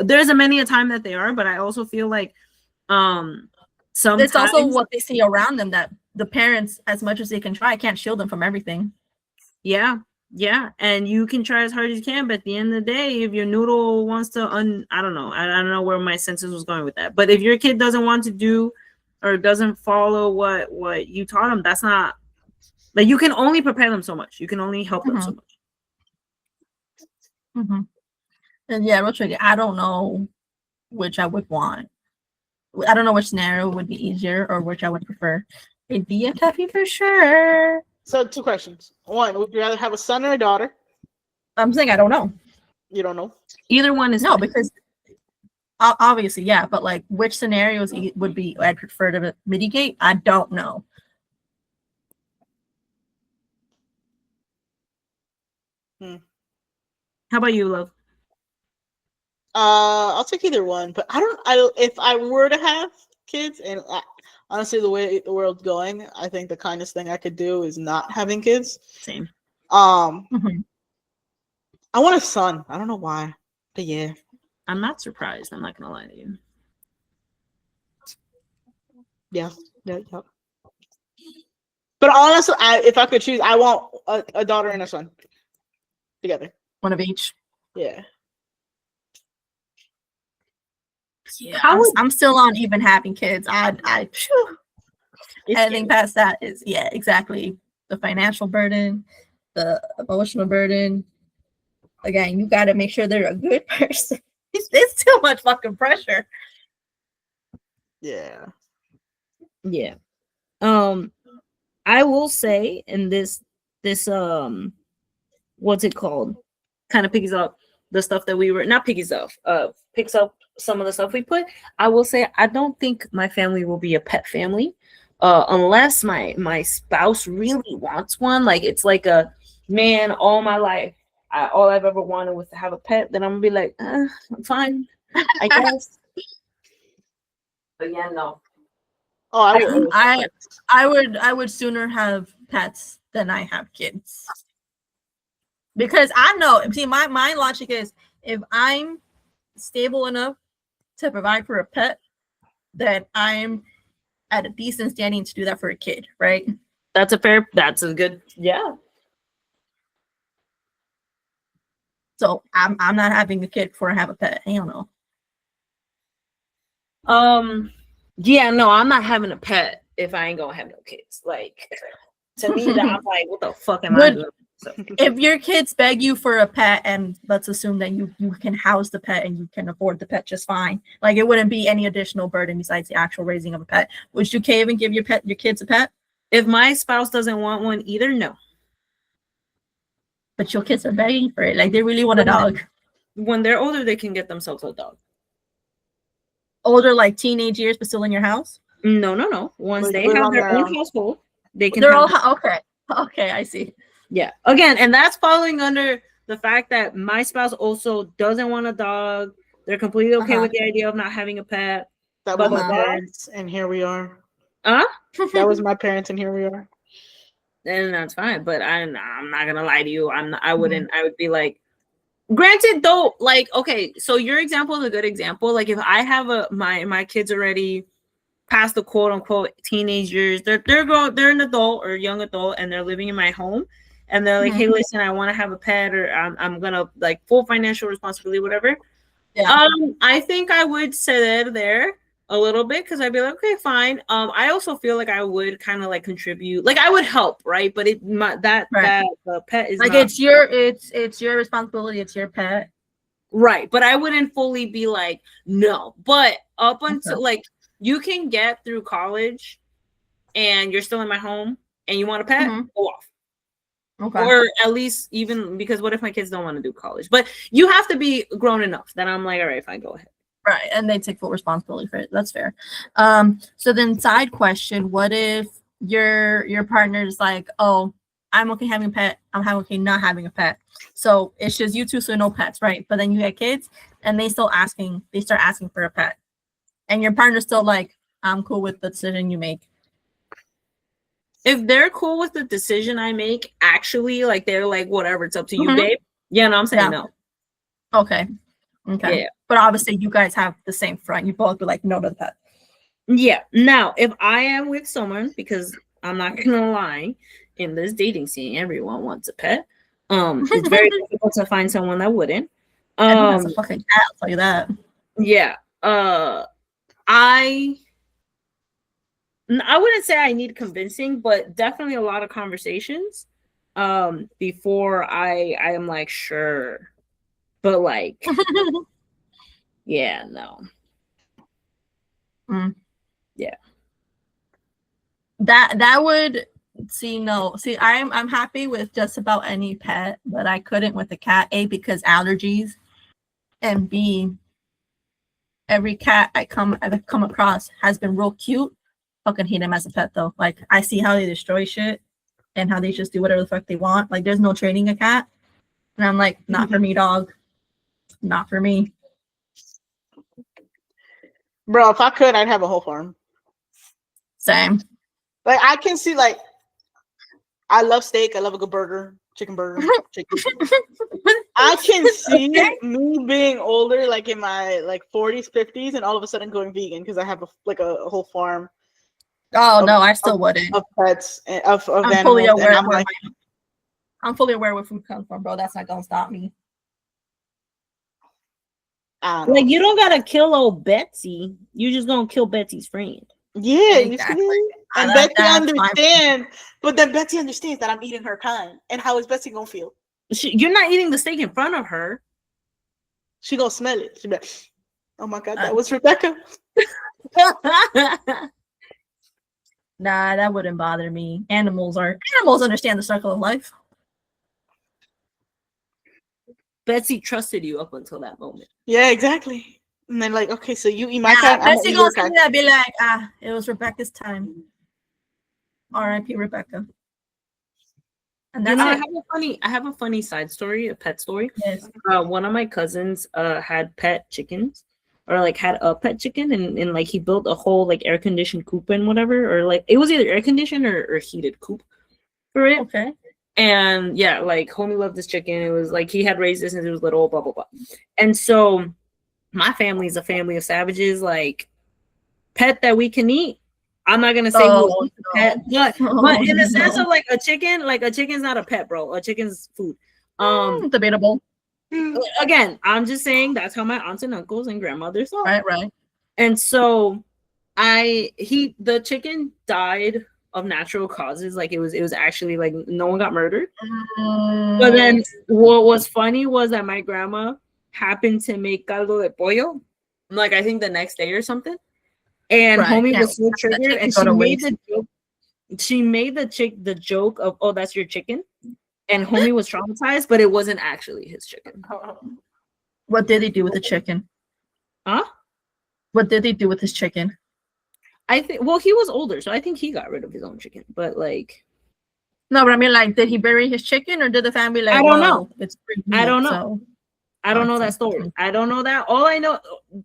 there's many a time that they are, but I also feel like sometimes it's also what they see around them, that the parents, as much as they can try, can't shield them from everything. Yeah. And you can try as hard as you can, but at the end of the day, if your noodle wants to I don't know where my senses was going with that, but if your kid doesn't want to do or doesn't follow what you taught them, that's not, like, you can only prepare them so much, you can only help them so much. And yeah, I don't know which I would want. I don't know which scenario would be easier or which I would prefer. It'd be a toughie for sure. So 2 questions. 1, would you rather have a son or a daughter? I'm saying I don't know. You don't know? Either one is no, because obviously, yeah, but like which scenarios would be I'd prefer to mitigate? I don't know. How about you, love? I'll take either one, but if I were to have kids, and honestly, the way the world's going, I think the kindest thing I could do is not having kids. Same. I want a son. I don't know why, but yeah. I'm not surprised. I'm not gonna lie to you. Yeah. But honestly, if I could choose, I want a daughter and a son together. One of each. Yeah. Yeah, I'm still on even having kids. Anything past that is exactly the financial burden, the emotional burden. Again, you got to make sure they're a good person. It's too much fucking pressure. Yeah. I will say, in this what's it called? Kind of picks up the stuff that we were not picks up some of the stuff we put. I will say I don't think my family will be a pet family, unless my spouse really wants one. Like, it's like a man, all my life, all I've ever wanted was to have a pet. Then I'm gonna be like, I'm fine, I guess. But yeah, no. Oh, I would sooner have pets than I have kids, because I know. See, my logic is, if I'm stable enough to provide for a pet, then I'm at a decent standing to do that for a kid, right? That's a good, yeah. So I'm not having a kid before I have a pet. Hell no. Yeah, no, I'm not having a pet if I ain't gonna have no kids. Like, to me, that I'm like, what the fuck am I doing? So, if your kids beg you for a pet, and let's assume that you can house the pet and you can afford the pet just fine, like it wouldn't be any additional burden besides the actual raising of a pet. Would you even give your kids a pet? if my spouse doesn't want one either, no. But your kids are begging for it, like they really want a dog. When they're older, they can get themselves a dog. Older, like teenage years, but still in your house? No. Once they have their own household, they can. They're all okay. Okay, I see. Yeah. Again, and that's falling under the fact that my spouse also doesn't want a dog. They're completely okay with the idea of not having a pet. That was my parents, and here we are. Huh? That was my parents, and here we are. And that's fine. But I'm not gonna lie to you. I would be like, granted though, like, okay, so your example is a good example. Like if I have my kids already past the quote unquote teenage years, they're an adult or young adult and they're living in my home and they're like, hey, listen, I want to have a pet, or I'm gonna like full financial responsibility, whatever. Yeah. I think I would sit there a little bit because I'd be like, okay, fine. I also feel like I would kind of like contribute, like I would help, right? But that the pet is like not, it's your responsibility, it's your pet, right? But I wouldn't fully be like no. But up until like you can get through college, and you're still in my home, and you want a pet, go off. Okay. Or at least even because what if my kids don't want to do college? But you have to be grown enough that I'm like, all right, fine, go ahead. Right, and they take full responsibility for it. That's fair. So then side question, what if your partner's like, oh, I'm okay having a pet, I'm okay not having a pet. So it's just you two, so no pets, right? But then you get kids and they start asking for a pet. And your partner's still like, I'm cool with the decision you make. If they're cool with the decision I make, actually, like they're like, whatever, it's up to you, babe. Yeah, no, I'm saying no. Okay. Yeah. But obviously you guys have the same front. You both be like, no to the pet. Yeah. Now, if I am with someone, because I'm not gonna lie, in this dating scene, everyone wants a pet. It's very difficult to find someone that wouldn't. That's a fucking cat, I'll tell you that. Yeah. I wouldn't say I need convincing, but definitely a lot of conversations before I am like, sure. But like yeah, no. Yeah. That would see I'm happy with just about any pet, but I couldn't with a cat. A, because allergies, and B, every cat I've come across has been real cute. Fucking hate them as a pet though. Like I see how they destroy shit and how they just do whatever the fuck they want. Like there's no training a cat. And I'm like, not for me, dog. Not for me. Bro, if I could, I'd have a whole farm. Same. Like I can see, like I love steak. I love a good burger, chicken burger, chicken. I can see me being older, like in my like 40s, 50s, and all of a sudden going vegan because I have a whole farm. Oh no, I still wouldn't. Of pets and of I'm animals. Fully aware and I'm fully aware where food comes from, bro. That's not gonna stop me. Like you don't gotta kill old Betsy. You just gonna kill Betsy's friend. Yeah, exactly. You see? And Betsy understands, but then Betsy understands that I'm eating her kind. And how is Betsy gonna feel? You're not eating the steak in front of her. She gonna smell it. She be like, oh my god, that was Rebecca. Nah, that wouldn't bother me. Animals understand the circle of life. Betsy trusted you up until that moment. Yeah, exactly. And then like, okay, so you eat my kind. Betsy gonna see that, be like, it was Rebecca's time. R.I.P. Rebecca. And that's I have a funny side story, a pet story. Yes. One of my cousins had pet chickens, or like had a pet chicken, and like he built a whole like air conditioned coop and whatever, or like it was either air conditioned or heated coop for it. Okay. And yeah, like homie loved this chicken. It was like he had raised it since it was little, blah blah blah. And so my family is a family of savages. Like pet that we can eat. I'm not gonna say we'll eat the pet, but in the sense of like a chicken's not a pet, bro. A chicken's food. Debatable. Again, I'm just saying that's how my aunts and uncles and grandmothers are. Right. And so the chicken died of natural causes. Like it was actually like no one got murdered. But then what was funny was that my grandma happened to make caldo de pollo, like I think the next day or something. And homie was so triggered, and she made the joke of, oh, that's your chicken. And homie was traumatized, but it wasn't actually his chicken. What did he do with the chicken? Huh? What did he do with his chicken? I think, well, he was older, so I think he got rid of his own chicken. But like, no, but I mean, like, did he bury his chicken, or did the family like? I don't know. It's I don't know. So. I don't know that story. I don't know that. All I know,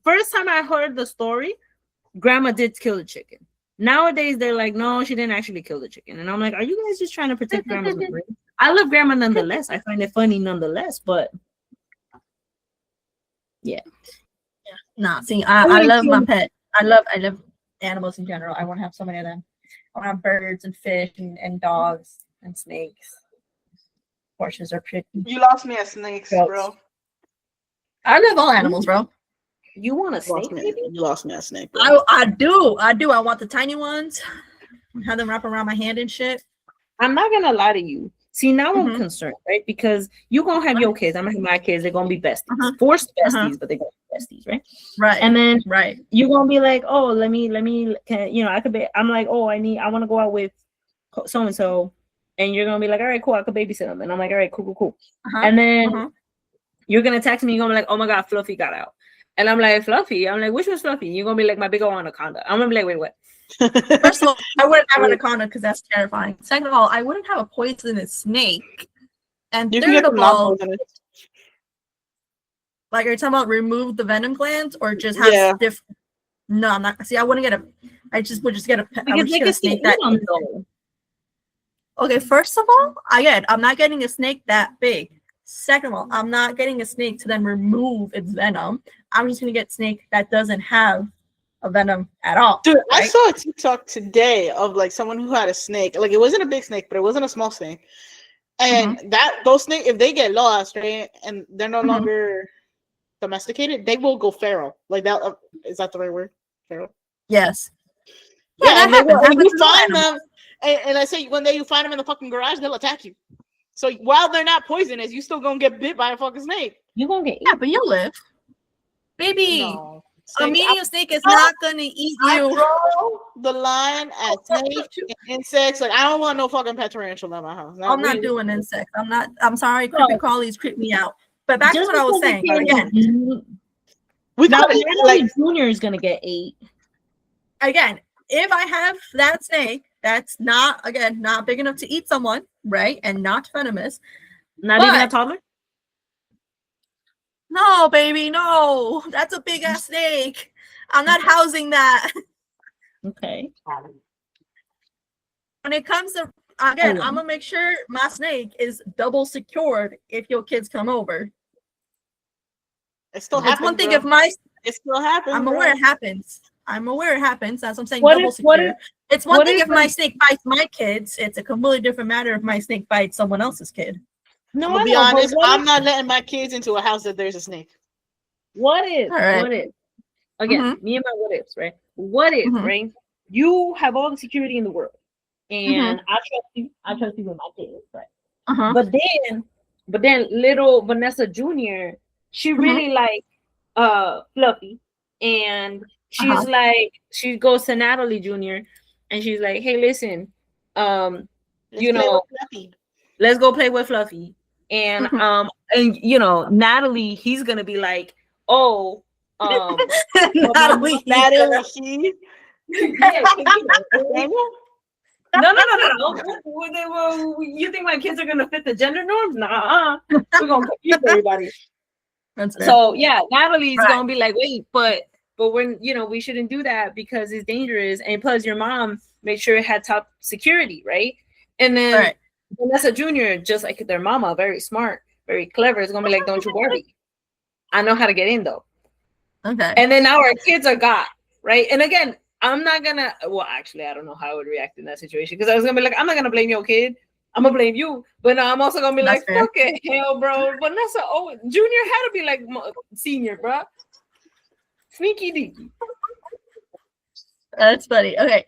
first time I heard the story, grandma did kill the chicken. Nowadays, they're like, no, she didn't actually kill the chicken. And I'm like, are you guys just trying to protect grandma's memory? I love grandma nonetheless. I find it funny nonetheless, but yeah. Nah, see, I love my pet. I love animals in general. I want to have so many of them. I want to have birds and fish and dogs and snakes. Horses are pretty. You lost me at snakes, bro. I love all animals, bro. You want a snake? You lost me at snake, bro. I do. I want the tiny ones. Have them wrap around my hand and shit. I'm not gonna lie to you. See, now I'm concerned, right? Because you're gonna have your kids. I'm gonna have my kids. They're gonna be besties, forced besties, but they're gonna be besties, right? Right. And then you're gonna be like, oh, let me, I could be. I'm like, oh, I want to go out with so and so, and you're gonna be like, all right, cool, I could babysit them, and I'm like, all right, cool. And then you're gonna text me. You're gonna be like, oh my god, Fluffy got out. And I'm like, Fluffy? I'm like, which was Fluffy? You're going to be like, my big old anaconda. I'm going to be like, wait, what? First of all, I wouldn't have an anaconda because that's terrifying. Second of all, I wouldn't have a poisonous snake. And third of all, like, are you talking about remove the venom glands or just have different? No, I'm not. See, I wouldn't get I would just get a snake that. Okay, first of all, I'm not getting a snake that big. Second of all, I'm not getting a snake to then remove its venom. I'm just gonna get a snake that doesn't have a venom at all. Dude, right? I saw a TikTok today of like someone who had a snake. Like it wasn't a big snake, but it wasn't a small snake. And those snakes, if they get lost, right, and they're no longer domesticated, they will go feral. Like that, is that the right word? Feral. Yes. Yeah, and you find them, and I say when you find them in the fucking garage, they'll attack you. So while they're not poisonous, you still gonna get bit by a fucking snake. You gonna get but you'll live, baby. No. A medium snake is not gonna eat you. I draw the line at snakes and insects. Like I don't want no fucking pet tarantula in my house. I'm not doing insects. I'm sorry, creepy crawlies creep me out. But back to what I was saying again. Junior is gonna get 8. Again, if I have that snake that's not big enough to eat someone, right, and not venomous, not even a toddler. No, baby, no. That's a big ass snake. I'm not housing that. Okay. When it comes to I'm gonna make sure my snake is double secured if your kids come over. It still happens. One thing it still happens. I'm aware it happens. That's what I'm saying. Double secure. It's one thing if my snake bites my kids. It's a completely different matter if my snake bites someone else's kid. No, to be honest, I'm not letting my kids into a house that there's a snake. What if? Again, me and my what ifs, right? What if, right? You have all the security in the world, and I trust you with my kids, right? But then little Vanessa Jr., she really like Fluffy, and she's like, she goes to Natalie Jr. and she's like, hey, listen, let's go play with Fluffy. And Natalie, he's gonna be like, oh, Natalie. No. You think my kids are gonna fit the gender norms? Nah, we're gonna confuse everybody. So yeah, Natalie's gonna be like, wait, but when we shouldn't do that because it's dangerous, and plus your mom made sure it had top security, right? And then Vanessa Jr., just like their mama, very smart, very clever, is gonna be like, don't you worry, I know how to get in though. Okay. And then now our kids are got, right? And again, I'm not gonna, well, actually, I don't know how I would react in that situation because I was gonna be like, I'm not gonna blame your kid. I'm gonna blame you. But now I'm also gonna be That's like, fair. fuck it, hell, bro. Vanessa, oh, Junior had to be like senior, bro. Sneaky deaky. That's funny. Okay.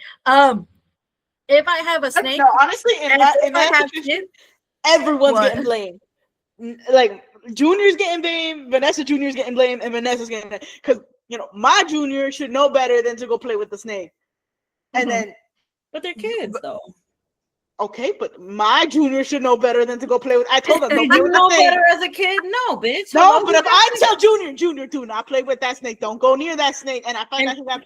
If I have a snake, No, honestly, in and that if I have situation, kids, everyone's what? getting blamed. Like Junior's getting blamed, Vanessa Junior's getting blamed, and Vanessa's getting blamed because my Junior should know better than to go play with the snake. And then, But they're kids, though. Okay, but my Junior should know better than to go play with. I told them, don't Did play you with know the snake. better as a kid? No, bitch. No, but if I tell Junior, do not play with that snake. Don't go near that snake. And I find out he got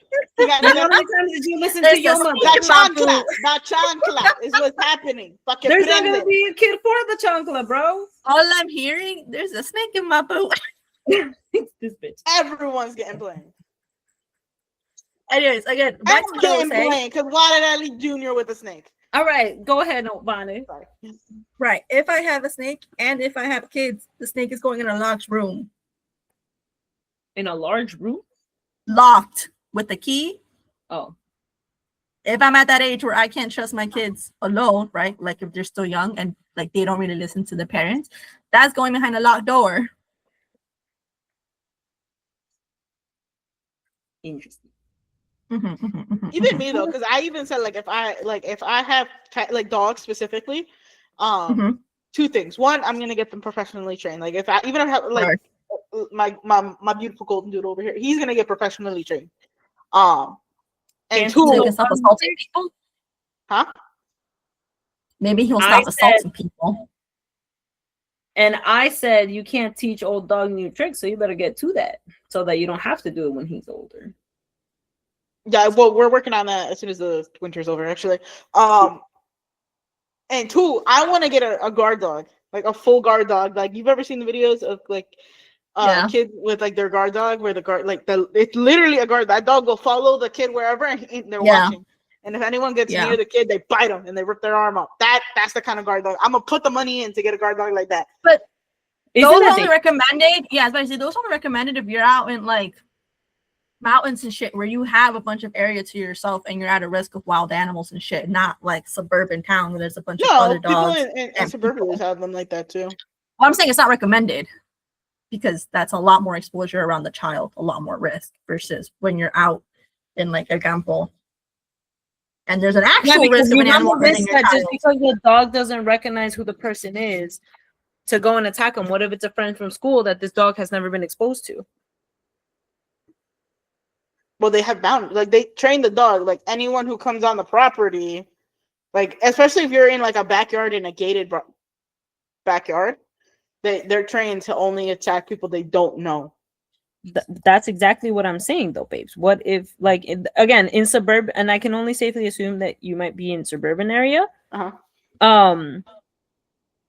how many times did you listen to There's your a mother? snake. that chancla is what's happening. Fucking There's not prende. gonna be a kid for the chancla, bro. All I'm hearing, there's a snake in my boot. This bitch. Everyone's getting blamed. Anyways, again, back to I'm what I was getting saying. blamed because why did I leave Junior with the snake? All right, go ahead, Bonnie. Sorry. Right. If I have a snake and if I have kids, the snake is going in a locked room. In a large room? Locked with the key. Oh. If I'm at that age where I can't trust my kids alone, right? Like if they're still young and like they don't really listen to their parents, that's going behind a locked door. Interesting. Even me though, because I even said like if I have like dogs specifically, two things. One, I'm gonna get them professionally trained. Like if I have like my beautiful golden doodle over here, he's gonna get professionally trained. And so he two, can stop assaulting people. huh? Maybe he'll stop assaulting people. And I said you can't teach old dog new tricks, so you better get to that so that you don't have to do it when he's older. Yeah, well, we're working on that as soon as the winter's over, actually. And two, I want to get a guard dog, like a full guard dog. Like you've ever seen the videos of like kids with like their guard dog, where the guard it's literally a guard. That dog will follow the kid wherever, and they're watching. And if anyone gets near the kid, they bite them and they rip their arm off. That's the kind of guard dog. I'm gonna put the money in to get a guard dog like that. But those are only recommended. Yeah, but I say those are only recommended if you're out in like mountains and shit where you have a bunch of area to yourself and you're at a risk of wild animals and shit, not like suburban town where there's a bunch of other dogs. People in suburbia have them like that too. Well, I'm saying it's not recommended because that's a lot more exposure around the child, a lot more risk versus when you're out in like a campo and there's an actual risk of an animal hurting your child. Just because the dog doesn't recognize who the person is to go and attack them, what if it's a friend from school that this dog has never been exposed to? Well, they have boundaries. Like they train the dog. Like anyone who comes on the property, like especially if you're in like a backyard in a gated backyard, they're trained to only attack people they don't know. That's exactly what I'm saying, though, babes. What if, like, again, in suburban, and I can only safely assume that you might be in suburban area.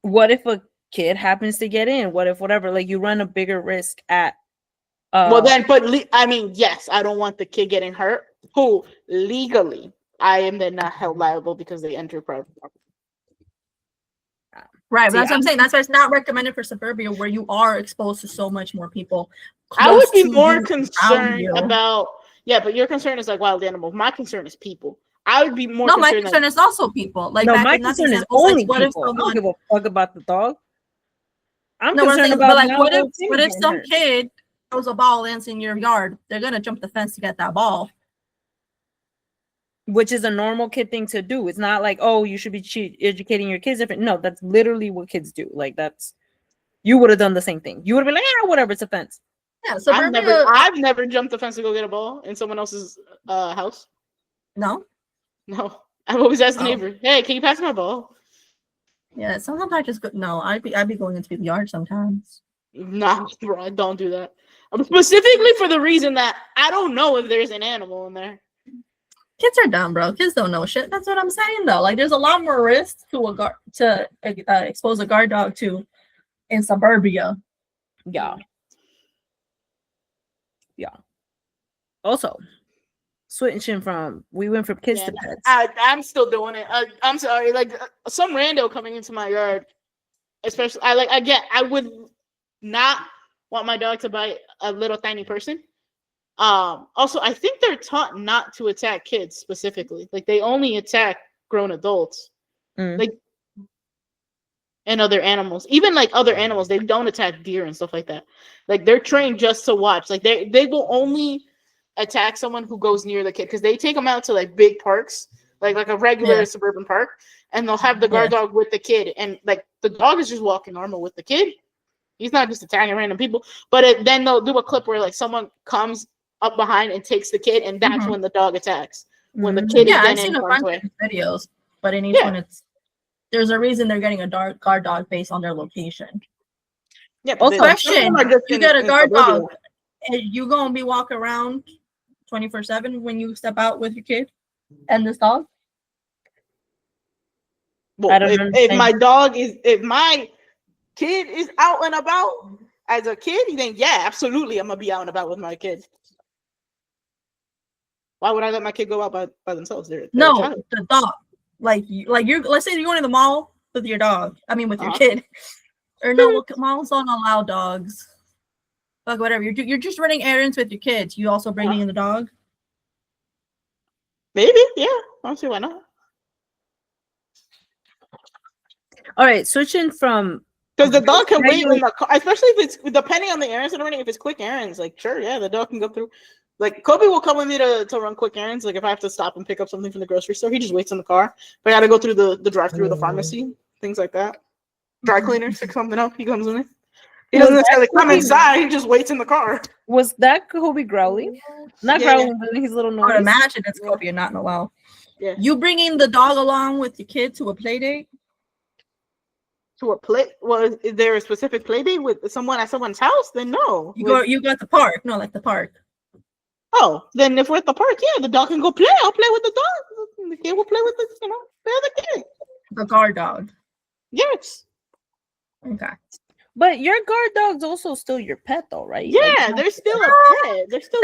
What if a kid happens to get in? What if whatever? Like, you run a bigger risk at. Well, then, but I mean, yes, I don't want the kid getting hurt. Who legally, I am then not held liable because they enter private property. Right, but that's what I'm saying. That's why it's not recommended for suburbia where you are exposed to so much more people. I would be more concerned about, but your concern is like wild animals. My concern is people. I would be more. No, my concern is also people. Like, no, my concern is only people. I don't give a fuck about the dog. I'm concerned about like, what if some kid throws a ball lands in your yard? They're gonna jump the fence to get that ball. Which is a normal kid thing to do. It's not like, oh, you should be educating your kids different. No, that's literally what kids do. Like you would have done the same thing. You would have been like, whatever, it's a fence. Yeah, so I've never jumped the fence to go get a ball in someone else's house. No, I've always asked the neighbor, hey, can you pass my ball? Yeah, sometimes I just go. No, I'd be going into the yard sometimes. Nah, bro, I don't do that. Specifically for the reason that I don't know if there's an animal in there. Kids are dumb, bro. Kids don't know shit. That's what I'm saying, though. Like, there's a lot more risk to expose a guard dog to in suburbia. Yeah. Also, switching we went from kids to pets. I'm still doing it. I'm sorry. Like some rando coming into my yard, especially. I would not want my dog to bite a little tiny person. Also, I think they're taught not to attack kids specifically. Like they only attack grown adults. Mm. Like and other animals. Even like other animals, they don't attack deer and stuff like that. Like they're trained just to watch. Like they will only attack someone who goes near the kid because they take them out to like big parks, like a regular suburban park, and they'll have the guard dog with the kid, and like the dog is just walking normal with the kid. He's not just attacking random people, but then they'll do a clip where like someone comes up behind and takes the kid, and that's when the dog attacks. When the kid is I've getting seen a in harm's bunch way. of videos, but in each one there's a reason they're getting a guard dog based on their location. Yeah. Also, question: you get a guard dog, and you gonna be walking around 24/7 when you step out with your kid and this dog? Well, I don't understand. if my kid is out and about as a kid, then yeah, absolutely, I'm gonna be out and about with my kid. Why would I let my kid go out by themselves? They're the dog. Like you're. Let's say you're going to the mall with your dog. I mean, with your kid. Or no, malls don't allow dogs. Like whatever. You're just running errands with your kids. You also bringing in the dog. Maybe, yeah. I don't see why not. All right, switching from because the dog can wait in the car, especially if it's depending on the errands and everything. If it's quick errands, like sure, yeah, the dog can go through. Like Kobe will come with me to run quick errands. Like if I have to stop and pick up something from the grocery store, he just waits in the car. If I got to go through the drive-through of the pharmacy, things like that. Dry cleaners, pick something up. He comes with me. He doesn't necessarily come inside. He just waits in the car. Was that Kobe growling? Not growling, but his little noise. I would imagine it's Kobe and not Noel. Yeah. You bringing the dog along with your kid to a play date? To a play? Well, is there a specific play date with someone at someone's house? Then no. You go at the park. No, like the park. Oh, then if we're at the park, yeah, the dog can go play. I'll play with the dog. The kid will play with the other kid. The guard dog. Yes. Okay. But your guard dog's also still your pet, though, right? Yeah, like, they're still a pet. They're still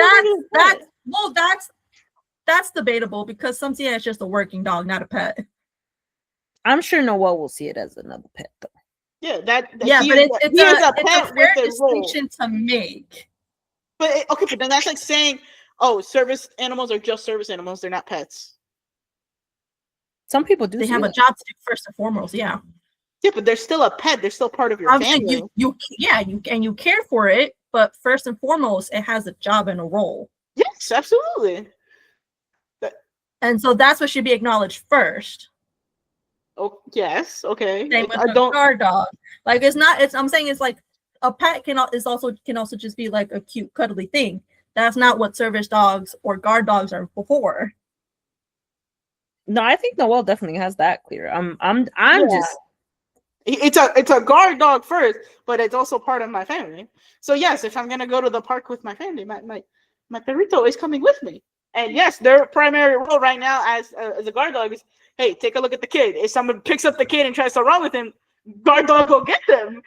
that's debatable because some see it as just a working dog, not a pet. I'm sure Noel will see it as another pet, though. Yeah, but it's a fair distinction to make. But but then that's like saying, oh, service animals are just service animals; they're not pets. Some people do. They have a job to do first and foremost. Yeah. Yeah, but they're still a pet. They're still part of your family. You care for it, but first and foremost, it has a job and a role. Yes, absolutely. And so that's what should be acknowledged first. Oh yes, okay. Same with a guard dog. Like I'm saying it's like a pet can also just be like a cute, cuddly thing. That's not what service dogs or guard dogs are for. No, I think Noel definitely has that clear. I'm just. It's a guard dog first, but it's also part of my family. So yes, if I'm gonna go to the park with my family, my perrito is coming with me. And yes, their primary role right now as a guard dog is, hey, take a look at the kid. If someone picks up the kid and tries to run with him, guard dog will get them.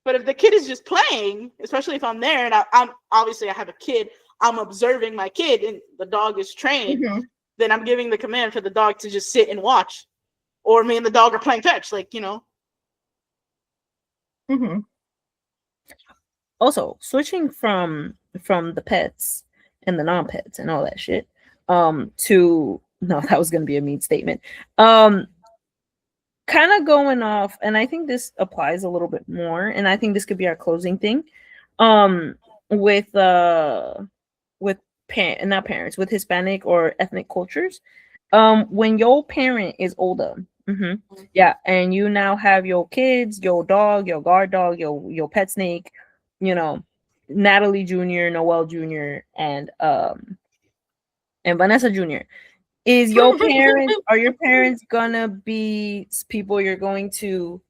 But if the kid is just playing, especially if I'm there and I'm obviously I have a kid, I'm observing my kid and the dog is trained, then I'm giving the command for the dog to just sit and watch. Or me and the dog are playing fetch, Also, switching from the pets and the non-pets and all that shit, to that was gonna be a mean statement. Kind of going off, and I think this applies a little bit more, and I think this could be our closing thing. With not parents, with Hispanic or ethnic cultures. When your parent is older. And you now have your kids, your dog, your guard dog, your pet snake, Natalie Jr., Noel Jr., and Vanessa Jr. Are your parents gonna be people you're going to,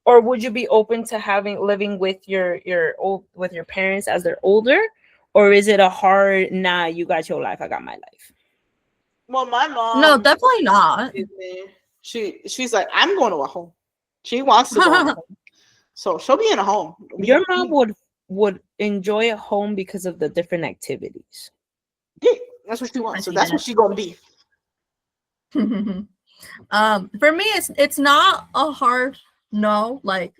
or would you be open to living with your parents as they're older, or is it a hard nah? You got your life, I got my life. Well, my mom. No, definitely not. She's like, I'm going to a home. She wants to go to a home. So she'll be in a home. Your mom would enjoy a home because of the different activities. Yeah, that's what she wants. So that's what she's gonna be. For me, it's not a hard no. Like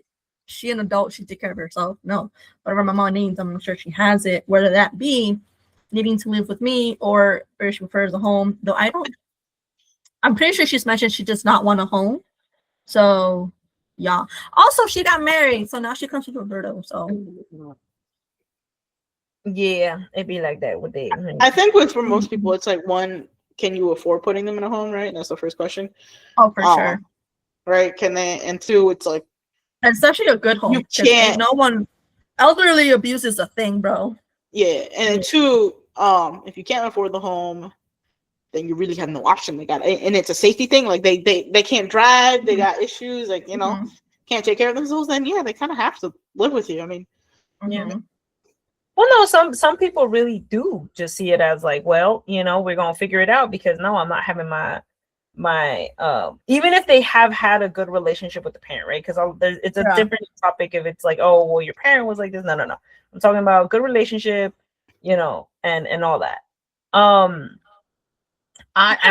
she an adult, she take care of herself. No, whatever my mom needs, I'm sure she has it. Whether that be needing to live with me or she prefers a home. Though I'm pretty sure she's mentioned she does not want a home. So yeah. Also, she got married, so now she comes to Roberto. So Yeah, it'd be like that with it. I think for most people, it's like one, can you afford putting them in a home, right? That's the first question. oh, for sure. Right? Can they? And two, it's like And especially a good home. You can't- No one elderly abuse is a thing, bro. yeah. And then two, if you can't afford the home, then you really have no option. They got, and it's a safety thing. Like they can't drive. They got issues. Like can't take care of themselves. Then yeah, they kind of have to live with you. I mean, Mhm. Well, no, some people really do just see it as like, well, we're gonna figure it out because no, I'm not having my even if they have had a good relationship with the parent, right? Because it's a different topic if it's like, oh, well, your parent was like this. No. I'm talking about good relationship, and all that. I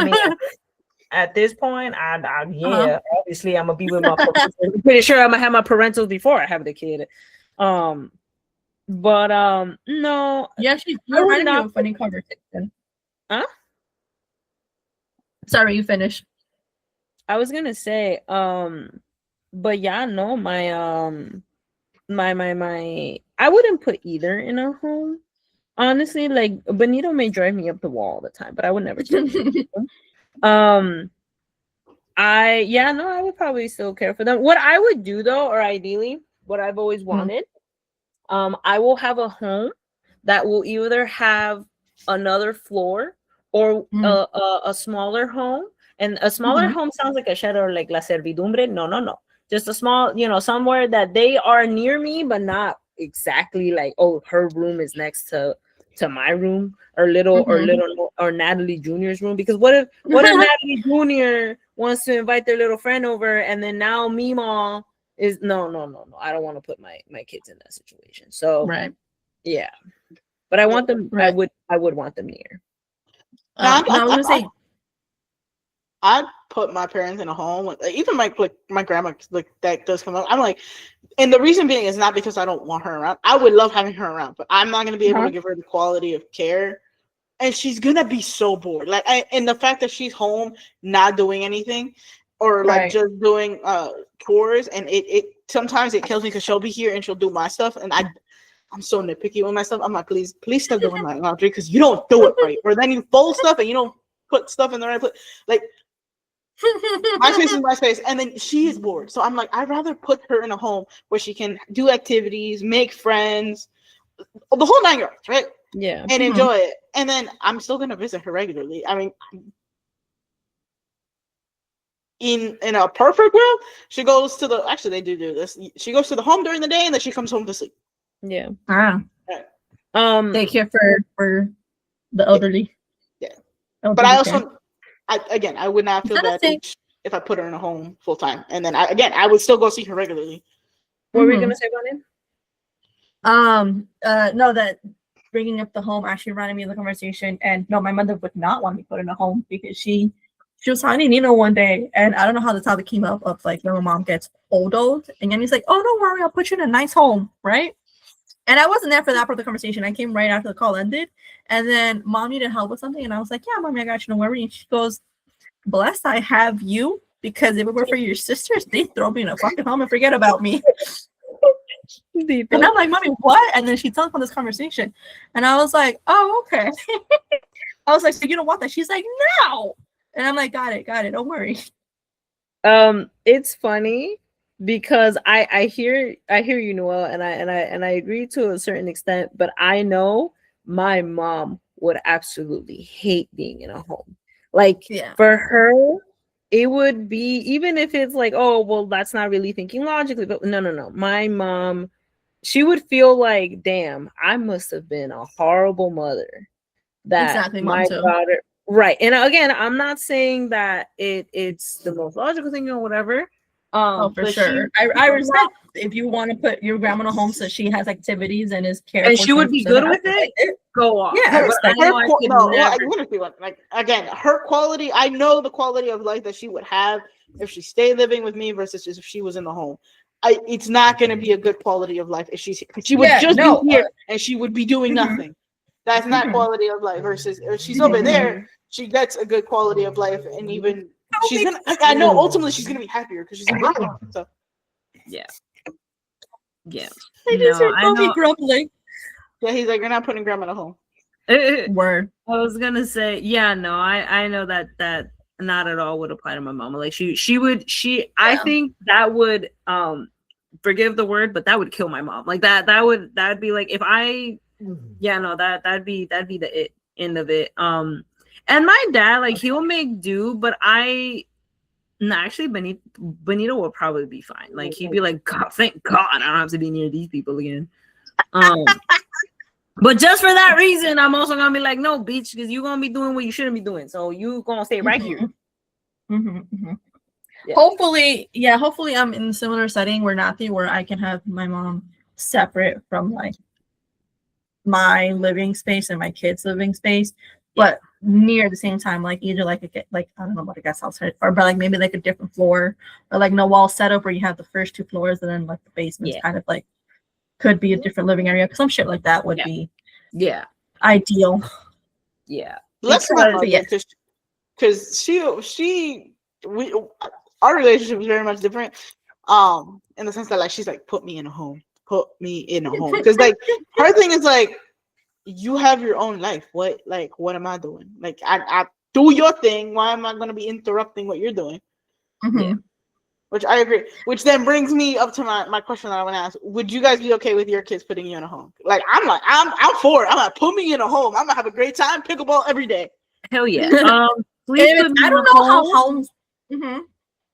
mean, at this point, obviously I'm gonna be with my parents. I'm pretty sure I'm gonna have my parentals before I have the kid. But no. Yeah, you reminded me of a funny conversation. Huh? Sorry, you finished. I was gonna say, but yeah, no, my I wouldn't put either in a home. Honestly, like Benito may drive me up the wall all the time, but I would never do it. I would probably still care for them. What I would do though, or ideally, what I've always wanted, I will have a home that will either have another floor or a smaller home. And a smaller home sounds like a shed or like la servidumbre. No. Just a small, somewhere that they are near me, but not exactly like, oh, her room is next to my room or or Natalie Jr.'s room. Because what if Natalie Jr. wants to invite their little friend over and then now Meemaw is no. I don't want to put my kids in that situation. So yeah. But I want them. Right. I would want them near. I was gonna say, I'd put my parents in a home. Even my grandma, like that does come up. I'm like, and the reason being is not because I don't want her around. I would love having her around, but I'm not gonna be able to give her the quality of care, and she's gonna be so bored. Like, and the fact that she's home not doing anything, or like just doing chores, and it sometimes it kills me because she'll be here and she'll do my stuff, and I'm so nitpicky with my stuff. I'm like, please stop doing my laundry because you don't do it right, or then you fold stuff and you don't put stuff in the right place. Like, my space is my space, and then she is bored. So I'm like, I'd rather put her in a home where she can do activities, make friends, the whole 9 yards, right? Yeah, and enjoy it. And then I'm still gonna visit her regularly. I mean, in a perfect world, she goes to the. Actually, they do this. She goes to the home during the day, and then she comes home to sleep. Yeah. Right. They care for the elderly. Yeah. But I also. I would not feel bad if I put her in a home full time, and then I would still go see her regularly. What were you gonna say about it? No, that bringing up the home actually reminded me of the conversation, and no, my mother would not want me put in a home because she was talking to Nino one day, and I don't know how the topic came up of like when my mom gets old, and then he's like, "Oh, don't worry, I'll put you in a nice home, right?" And I wasn't there for that part of the conversation. I came right after the call ended. And then mom needed help with something. And I was like, yeah, mommy, I got you, no worry. And she goes, blessed I have you, because if it were for your sisters, they'd throw me in a fucking home and forget about me. And I'm like, mommy, what? And then she tells me this conversation. And I was like, oh, okay. I was like, so you don't want that? She's like, no. And I'm like, got it. Don't worry. It's funny. Because I hear you, Noel, and I agree to a certain extent, but I know my mom would absolutely hate being in a home. Like for her, it would be, even if it's like, oh well, that's not really thinking logically, but no. My mom, she would feel like, damn, I must have been a horrible mother. That my daughter, right? And again, I'm not saying that it's the most logical thing or whatever. For sure. I respect if you want to put your grandma in a home so she has activities and is careful. And she would be good with it. Go on. Yeah, I respect like again, her quality. I know the quality of life that she would have if she stayed living with me versus just if she was in the home. it's not going to be a good quality of life if she would just be here and she would be doing nothing. That's not quality of life. Versus if she's over there, she gets a good quality of life, and even she's gonna. I know ultimately she's gonna be happier because she's gonna be home. So Yeah. I just heard Kobe grumbling. Yeah, he's like, you're not putting grandma at home. Word. I was gonna say, yeah, no, I know that not at all would apply to my mama. Like she would. I think that would forgive the word, but that would kill my mom. Like that'd be like if I. Yeah, no, that'd be the end of it. And my dad, like he'll make do, but actually Benito will probably be fine. Like he'd be like, God, thank God I don't have to be near these people again. But just for that reason, I'm also gonna be like, no, bitch, because you're gonna be doing what you shouldn't be doing. So you gonna stay right here. Yeah. Hopefully I'm in a similar setting where I can have my mom separate from like my living space and my kids' living space, but near the same time, like either like I don't know what I guess I'll say, or but like maybe like a different floor, or like no wall setup where you have the first 2 floors and then like the basement's kind of like could be a different living area. Some shit like that would be ideal. Yeah, let's not because our relationship is very much different. In the sense that like she's like put me in a home because like her thing is like you have your own life. What am I doing? Like I do your thing. Why am I going to be interrupting what you're doing? Which I agree. Which then brings me up to my question that I want to ask: would you guys be okay with your kids putting you in a home? Like I'm for it. I'm like, put me in a home. I'm gonna have a great time. Pickleball every day. Hell yeah. Please put me I don't know how homes.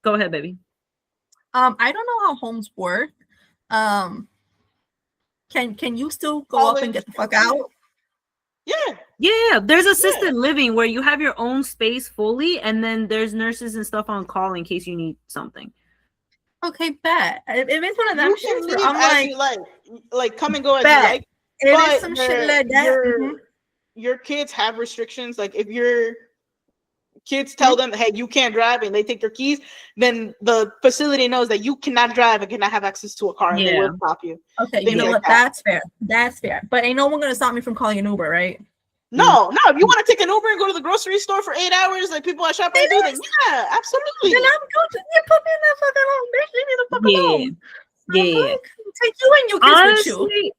Go ahead, baby. I don't know how homes work. Can you still go up and get the fuck out? Yeah. There's assisted living where you have your own space fully, and then there's nurses and stuff on call in case you need something. Okay, bet. If it's one of them shits where I'm like come and go as you like. If it's some shit like that, your kids have restrictions. Like if your kids tell them, hey, you can't drive, and they take your keys, then the facility knows that you cannot drive and cannot have access to a car, and they will stop you. Okay, you know what? That's fair. But ain't no one gonna stop me from calling an Uber, right? No. If you want to take an Uber and go to the grocery store for 8 hours, like people at ShopRite do, then yeah, absolutely. Then I'm good. You put me in that fucking home, bitch. Leave me the fuck alone. Yeah. Take you and your kids with you.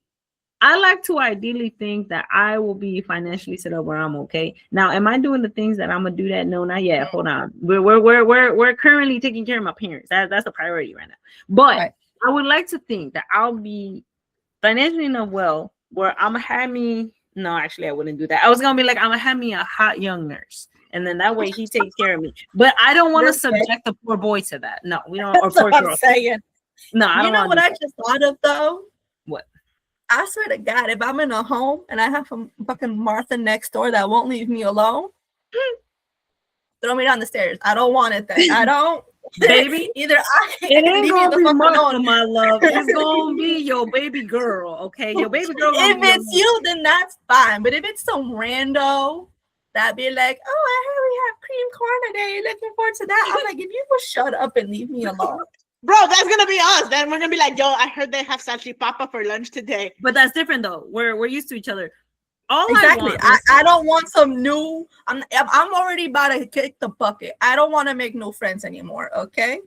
I like to ideally think that I will be financially set up where I'm okay. Now, am I doing the things that I'm gonna do that? No, not yet. Hold on. We're currently taking care of my parents. That's the priority right now. But I would like to think that I'll be financially enough well where I'm gonna have me. No, actually, I wouldn't do that. I was gonna be like, I'm gonna have me a hot young nurse, and then that way he takes care of me. But I don't want to subject the poor boy to that. No, we don't. Or poor girl. No, I don't. You know what I just thought of though? What? I swear to God, if I'm in a home and I have some fucking Martha next door that won't leave me alone, throw me down the stairs. I don't want it then. I don't. Baby, it ain't gonna be Martha, my love. It's gonna be your baby girl, okay? Your baby girl. If it's you, then that's fine. But if it's some rando that be like, oh, I heard we have cream corn today. Looking forward to that. I'm like, if you will shut up and leave me alone. Bro, that's gonna be us. Then we're gonna be like, yo, I heard they have salchipapa for lunch today. But that's different though. We're used to each other. I don't want some new. I'm already about to kick the bucket. I don't want to make no friends anymore. Okay.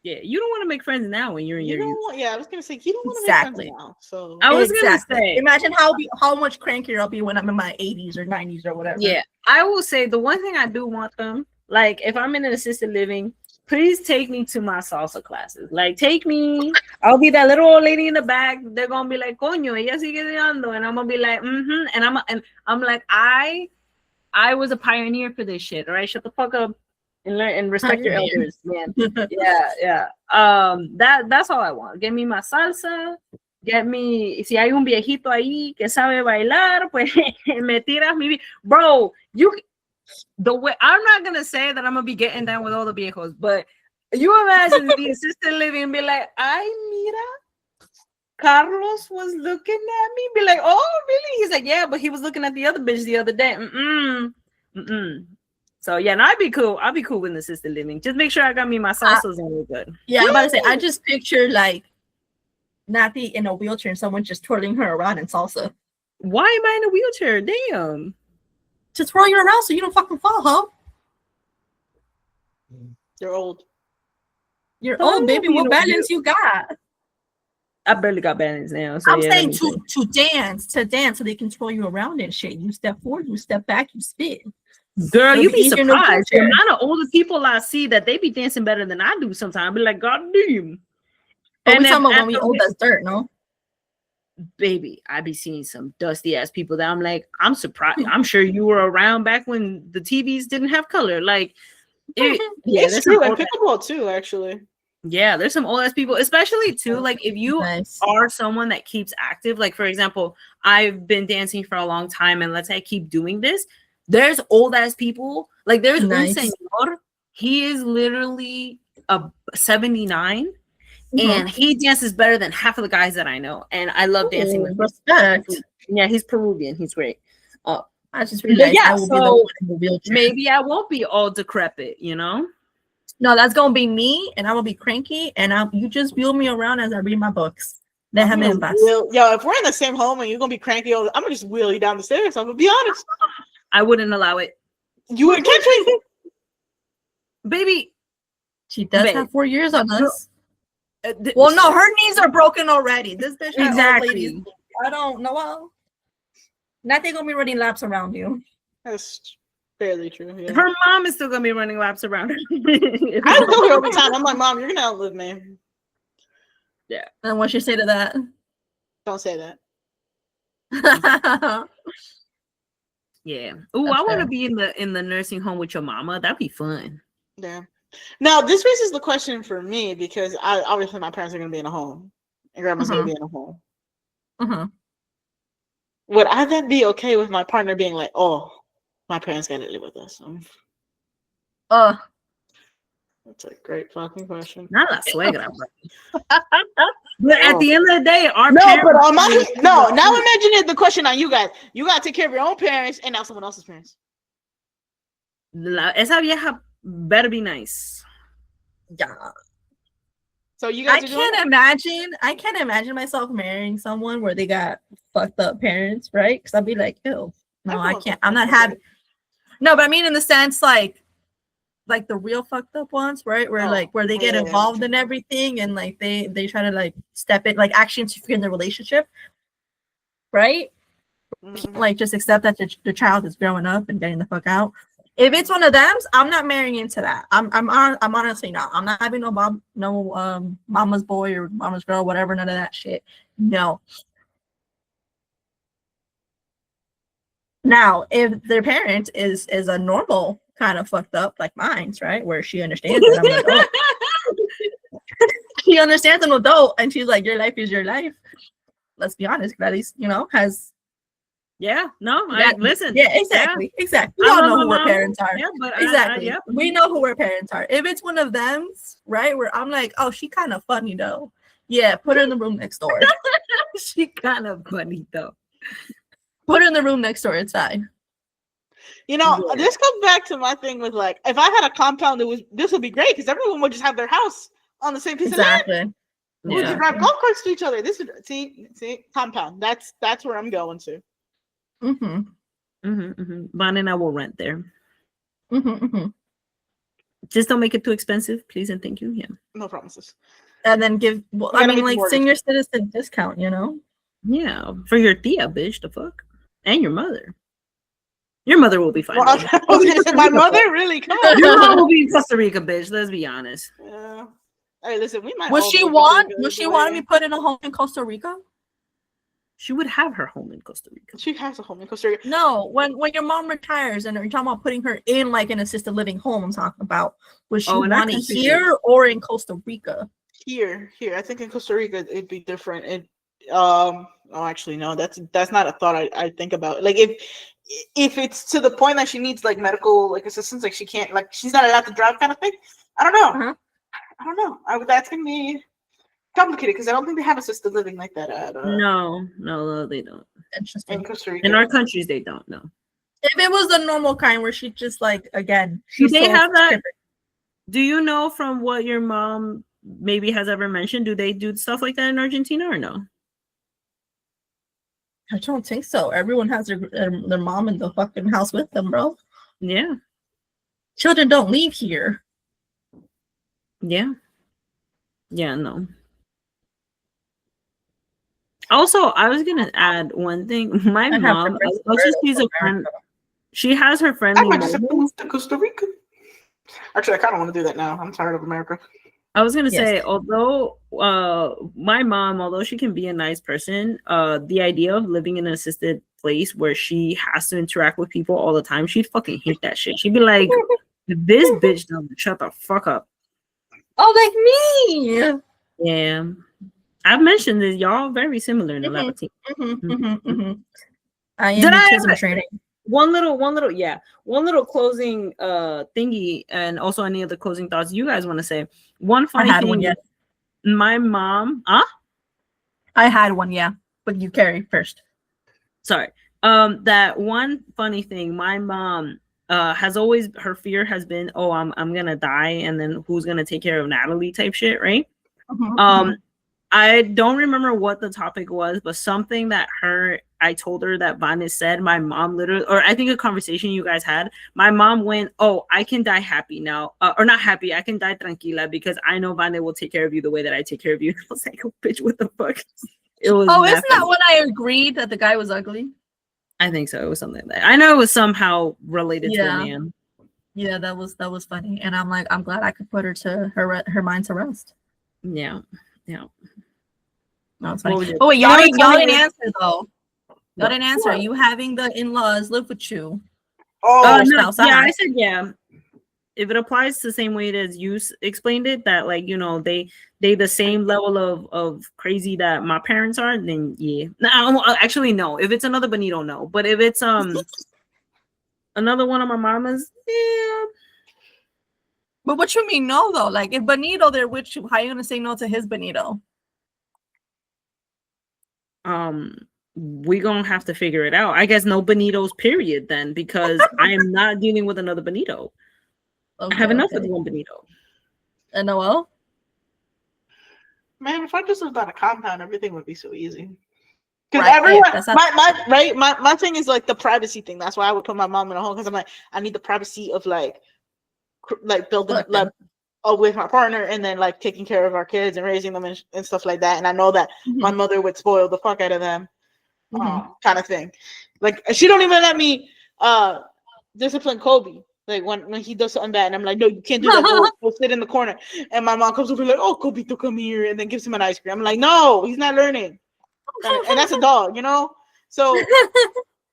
Yeah, you don't want to make friends now when you're in your youth. I was gonna say you don't want to make friends now. So I was gonna say, imagine how much crankier I'll be when I'm in my 80s or 90s or whatever. Yeah, I will say the one thing I do want them, like if I'm in an assisted living, please take me to my salsa classes. Like, take me. I'll be that little old lady in the back. They're gonna be like, "Coño, ella sigue dando," and I'm gonna be like, "Mm-hmm." And I'm like, I was a pioneer for this shit. All right, shut the fuck up and learn and respect your elders, man. Yeah. That's all I want. Get me my salsa. Get me. Si hay un viejito ahí que sabe bailar, pues me tiras mi. Bro, the way I'm not gonna say that I'm gonna be getting down with all the viejos, but you imagine the assisted living and be like, "Ay, mira, Carlos was looking at me." Be like, "Oh, really?" He's like, "Yeah, but he was looking at the other bitch the other day." So yeah, no, I'd be cool. I'll be cool with assisted living. Just make sure I got me my salsas and we're good. Yeah, I'm about to say. I just picture like Natty in a wheelchair and someone just twirling her around in salsa. Why am I in a wheelchair? Damn. To twirl you around so you don't fucking fall, huh? You're old. You're But I'm old, not baby. being What a balance you got? I barely got balance now. So I'm yeah, saying that makes to dance so they can twirl you around and shit. You step forward, you step back, you spin. sense. Girl, It'll you be be easier in a surprised. The wheelchair. amount of older people I see that they be dancing better than I do sometimes. I be like, God damn. But And we then talking about when we after old as dirt, no? baby, I be seeing some dusty ass people that I'm like, I'm surprised. I'm sure you were around back when the TVs didn't have color. Like, yeah, It's there's true. some And old, pickleball too, actually. yeah, there's some old ass people, especially too. Like, if you Nice. are someone that keeps active, like for example, I've been dancing for a long time, and let's say I keep doing this. There's old ass people. Like, there's Nice. un señor. He is literally a 79. Mhm. And he dances better than half of the guys that I know. And I love dancing with him. Respect. Yeah, he's Peruvian. He's great. I just realized yeah, I will be the so one in the wheelchair. maybe I won't be all decrepit, you know? No, that's gonna be me, and I'm gonna be cranky, and you just wheel me around as I read my books. I'm Déjame gonna en paz. yo, if we're in the same home and you're gonna be cranky, I'm gonna just wheel you down the stairs. I'm gonna be honest. I wouldn't allow it. You wouldn't catch me. Baby. She does Babe. have 4 years on us. uh, th- Well, no, her knees are broken already. This bitch had Exactly. old ladies. I don't know. Well, nothing gonna be running laps around you. That's fairly true. Yeah. Her mom is still gonna be running laps around her. I tell her all the time. I'm like, Mom, you're gonna outlive me. And what you say to that? Don't say that. Yeah. Ooh, That's I want to fair. be in the nursing home with your mama. That'd be fun. Yeah. Now this raises the question for me because obviously my parents are gonna be in a home and grandma's gonna be in a home. Would I then be okay with my partner being like, oh, my parents gotta live with us? That's a great fucking question. Not la suegra, bro. But at the end of the day, our No, parents but on my now imagine it the question on you guys. You gotta take care of your own parents and now someone else's parents. Esa vieja better be nice. Yeah. So you guys I can't imagine myself marrying someone where they got fucked up parents, right? Because I'd be like, ew, no, I can't. I'm not happy. No, but I mean in the sense like the real fucked up ones, right? Where they get involved in everything and like they try to like step in, like actually interfere in the relationship, right? Mm-hmm. Like just accept that the child is growing up and getting the fuck out. If it's one of them, I'm not marrying into that. I'm honestly not. I'm not having no mama's boy or mama's girl, whatever, none of that shit. No. Now, if their parent is a normal kind of fucked up like mine's, right, where she understands that I'm an adult. She understands an adult, and she's like, "Your life is your life." Let's be honest, at least has. Yeah, no, listen. Yeah, exactly. We all know who our parents are. Yeah, but exactly. We know who our parents are. If it's one of them, right, where I'm like, oh, she kind of funny though. Yeah, put her in the room next door. She kind of funny though. Put her in the room next door. It's fine. You know, this comes back to my thing with like, if I had a compound, this would be great because everyone would just have their house on the same piece of land. We could drive golf carts to each other. This would see compound. That's where I'm going to. Bon and I will rent there. Just don't make it too expensive, please and thank you. Yeah. No promises. And then give senior citizen discount, Yeah, for your tia, bitch, the fuck. And your mother. Your mother will be fine. Well, my mother? Really? Come on. Your mom will be in Costa Rica, bitch. Let's be honest. Yeah. Hey, listen, we might. Would she want me put in a home in Costa Rica? She would have her home in Costa Rica. She has a home in Costa Rica. No, when your mom retires and you're talking about putting her in like an assisted living home, I'm talking about. Would she want it here or in Costa Rica? Here. I think in Costa Rica it'd be different. Actually no, that's not a thought I think about. Like if it's to the point that she needs like medical like assistance, like she can't, like she's not allowed to drive kind of thing. I don't know. I don't know. That's gonna be complicated because I don't think they have assisted living like that at No, they don't. Interesting. In Costa Rica. In our countries, they don't know. If it was the normal kind where she just like again, do they have that? Do you know from what your mom maybe has ever mentioned, do they do stuff like that in Argentina or no? I don't think so. Everyone has their mom in the fucking house with them, bro. Yeah. Children don't leave here. Yeah. Yeah, no. Also, I was gonna add one thing. My I have mom, different also she's a scenarios for friend. America. She has her I friendly might just have to moments. move to Costa Rica. Actually, I kind of want to do that now. I'm tired of America. I was gonna Yes. say, although my mom, although she can be a nice person, the idea of living in an assisted place where she has to interact with people all the time, she'd fucking hate that shit. She'd be like, "This bitch doesn't shut the fuck up." Oh, like me. Yeah, I've mentioned this. Y'all very similar in the lab team. I am Did I autism have training. one little closing thingy, and also any other closing thoughts you guys want to say? One funny had thing. one, yes. My mom, I had one, yeah. But you carry first. sorry. That one funny thing, my mom has always, her fear has been, oh, I'm gonna die, and then who's gonna take care of Natalie type shit, right? I don't remember what the topic was, but something that I told her that Vanes said, my mom literally, or I think a conversation you guys had, my mom went, oh, I can die happy now, or not happy, I can die tranquila because I know Vane will take care of you the way that I take care of you. I was like, oh, bitch, what the fuck? It was Oh, isn't that funny. when I agreed that the guy was ugly? I think so. It was something like that. I know it was somehow related to a man. Yeah, that was funny. And I'm like, I'm glad I could put her to her mind to rest. Yeah. That was What funny. was it? Oh wait, y'all didn't funny- answer though. Y'all didn't answer. Are What? you having the in-laws live with you? Oh, Or No, outside? yeah, I said yeah. If it applies the same way as you explained it, that like, you know, they the same level of crazy that my parents are, then yeah. No, actually no. If it's another Benito, no. But if it's another one of my mamas, yeah. But what you mean no though? Like if Benito they're with you, how are you gonna say no to his Benito? We gonna have to figure it out. I guess no Benitos, period, then, because I am not dealing with another Benito. Okay, I have enough okay. with one Benito. And Noel? man, if I just lived on a compound, everything would be so easy. Because Right, everyone, that's not- my thing is like the privacy thing. That's why I would put my mom in a home because I'm like, I need the privacy of like building Look, like with my partner and then like taking care of our kids and raising them and stuff like that. And I know that my mother would spoil the fuck out of them, kind of thing. Like she don't even let me discipline Kobe. Like when he does something bad, and I'm like, no, you can't do that. Go sit in the corner. And my mom comes over like, oh, Kobito, come here, and then gives him an ice cream. I'm like, no, he's not learning. And that's a dog, you know. So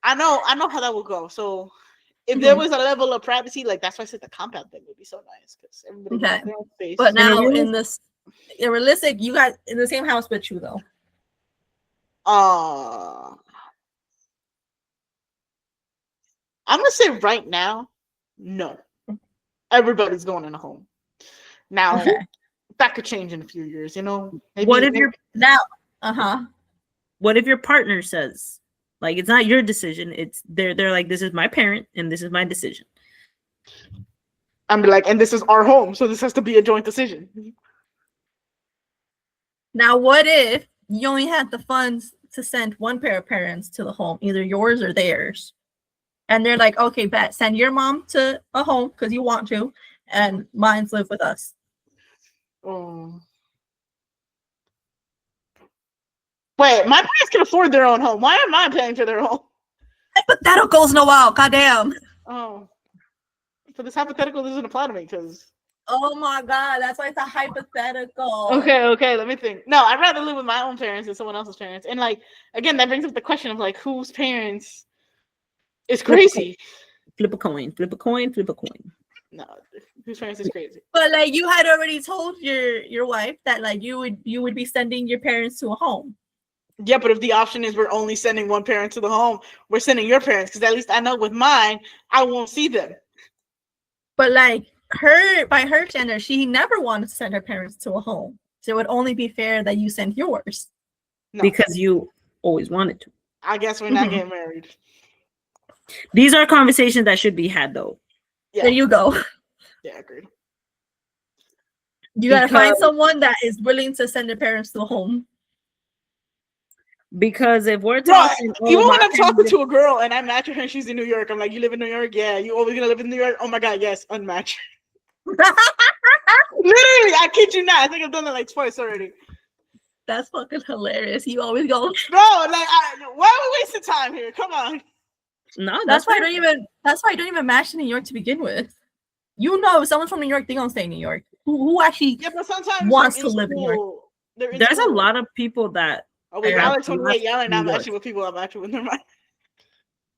I know how that will go. So if there was a level of privacy, like that's why I said the compound thing would be so nice because everybody would have their own space. But now in this realistic, you guys in the same house with you though. I'm gonna say right now, no. Everybody's going in a home. Now that could change in a few years, you know. Maybe, What if you're now? What if your partner says, like, it's not your decision? It's they're like, this is my parent and this is my decision. I'm like, and this is our home, so this has to be a joint decision. Now, what if you only had the funds to send one pair of parents to the home, either yours or theirs? And they're like, okay, bet, send your mom to a home because you want to, and mine's live with us. Wait, my parents can afford their own home. Why am I paying for their home? Hypotheticals, Noel. Goddamn. Oh, so this hypothetical doesn't apply to me because. Oh my god, that's why it's a hypothetical. Okay, let me think. No, I'd rather live with my own parents than someone else's parents. And like, again, that brings up the question of like whose parents is crazy. Flip a coin, flip a coin, flip a coin. No, whose parents is crazy. But like you had already told your wife that like you would be sending your parents to a home. Yeah, but if the option is we're only sending one parent to the home, we're sending your parents because at least I know with mine, I won't see them. But like by her standard, she never wanted to send her parents to a home. So it would only be fair that you send yours. No. Because you always wanted to. I guess we're not getting married. These are conversations that should be had though. Yeah. There you go. Yeah, agreed. You gotta find Because- someone that is willing to send their parents to a home. Because if we're Bro, talking, even oh, when my I'm talking family- to a girl and I match her and she's in New York, I'm like, you live in New York? Yeah. You always gonna live in New York? Oh my god, yes, unmatch. Literally, I kid you not. I think I've done that like twice already. That's fucking hilarious. You always go. Bro, like, why are we wasting time here? Come on. no, That's why I fair. don't even. That's why I don't even match in New York to begin with. You know, if someone's from New York, they gonna stay in New York. Who actually Yeah, but sometimes wants like, to in live in New York? school, they're in There's a school. lot of people that Oh wait, Yeah. y'all are 28. Y'all are not New York. matching with people I'm matching with. Never mind.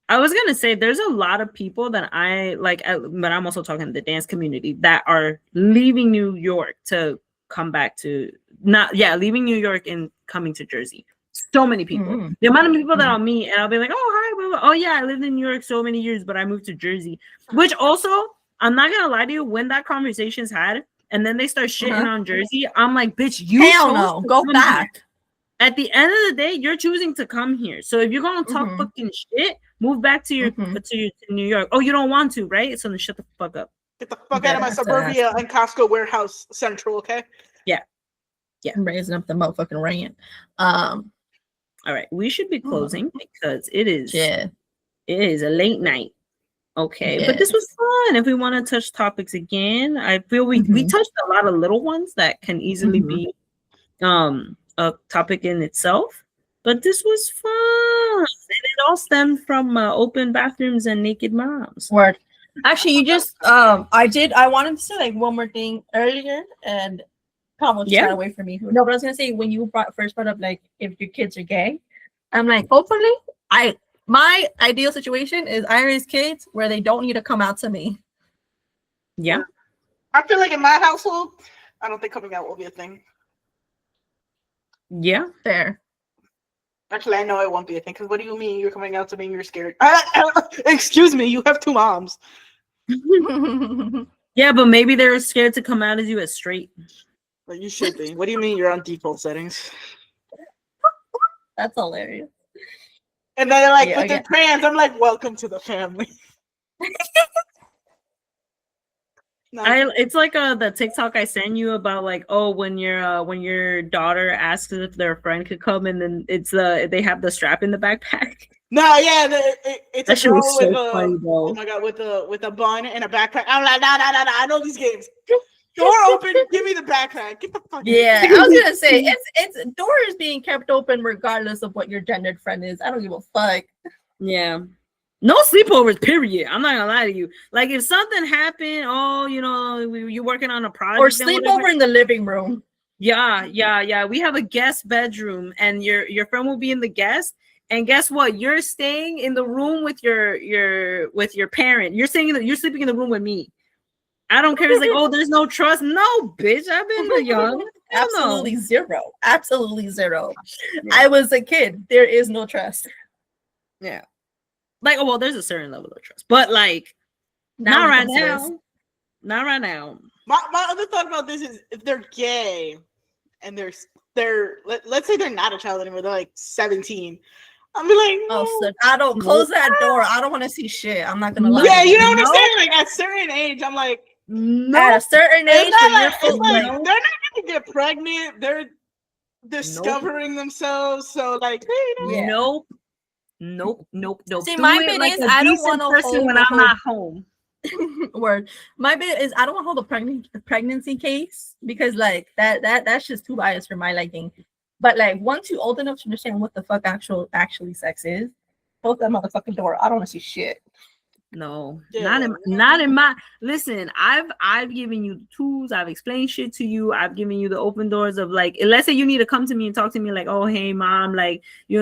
I was gonna say there's a lot of people that I like, but I'm also talking the dance community that are leaving New York to come back to leaving New York and coming to Jersey. So many people. Mhm. The amount of people that I'll meet and I'll be like, oh hi, blah, blah. Oh yeah, I lived in New York so many years, but I moved to Jersey. Which also, I'm not gonna lie to you, when that conversation's had, and then they start shitting on Jersey, I'm like, bitch, you Hell chose no, to go come back. here. At the end of the day, you're choosing to come here. So if you're gonna talk fucking shit, move back to your to New York. Oh, you don't want to, right? So then shut the fuck up. Get the fuck out of my suburbia and Costco warehouse central, okay? I'm raising up the motherfucking rant. All right, we should be closing because it is Yeah. it is a late night. Okay, but this was fun. If we want to touch topics again, I feel we touched a lot of little ones that can easily be a topic in itself. But this was fun, and it all stemmed from open bathrooms and naked moms. Word. Actually, you just I wanted to say like one more thing earlier, and almost got away from me. No, but I was gonna say when you first brought up like if your kids are gay, I'm like, hopefully, my ideal situation is I raise kids where they don't need to come out to me. Yeah, I feel like in my household, I don't think coming out will be a thing. yeah, Fair. Actually, I know it won't be a thing. Because what do you mean you're coming out to me and you're scared? Excuse me, you have two moms. yeah, but maybe they're scared to come out as you as straight. But you should be. What do you mean you're on default settings? That's hilarious. And then they're like, but they're trans. I'm like, welcome to the family. No. It's like the TikTok I sent you about like, oh, when your daughter asks if their friend could come, and then it's they have the strap in the backpack. No, yeah, it's that a shit girl was with so funny, bro. oh my god, with a bun and a backpack. I'm like, nah, I know these games. Door open, give me the backpack. Get the fuck. Yeah, I was gonna say it's doors being kept open regardless of what your gendered friend is. I don't give a fuck. Yeah. No sleepovers, period. I'm not gonna lie to you. Like if something happened, oh, you're working on a project Or sleepover in the living room. Yeah. We have a guest bedroom, and your friend will be in the guest. And guess what? You're staying in the room with your parent. You're sleeping in the room with me. I don't care. It's like, oh, there's no trust. No, bitch. I've been young. Absolutely zero. Absolutely zero. Yeah. I was a kid. There is no trust. Yeah. Like, oh, well, there's a certain level of trust, but like, not right now. Not right now. My other thought about this is if they're gay and let's say they're not a child anymore, they're like 17. I'm like, no. Oh, so I don't close that door. I don't want to see shit. I'm not gonna lie. Yeah, you know what I'm saying? Like at a certain age, I'm like, no. At a certain age, it's like they're not gonna get pregnant. They're discovering themselves. So like, hey, Nope. See, my bit is I don't want to hold when I'm not home. Word. My bit is I don't want to hold a pregnancy case because like that's just too biased for my liking. But like once you old enough to understand what the fuck actually sex is, close that motherfucking door. I don't want to see shit. No, not in my. Listen, I've given you the tools. I've explained shit to you. I've given you the open doors of like, let's say you need to come to me and talk to me like, oh hey mom, like I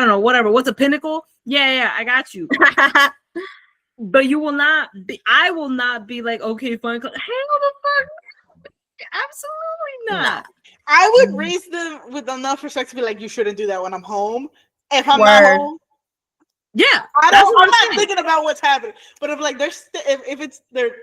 don't know, whatever. What's a pinnacle? Yeah, I got you. But you will not be. I will not be like, okay, fine. Hell the fuck, absolutely not. I would raise them with enough respect to be like, you shouldn't do that when I'm home. If I'm not home. Yeah, I'm not thinking about what's happening. But if like if it's they're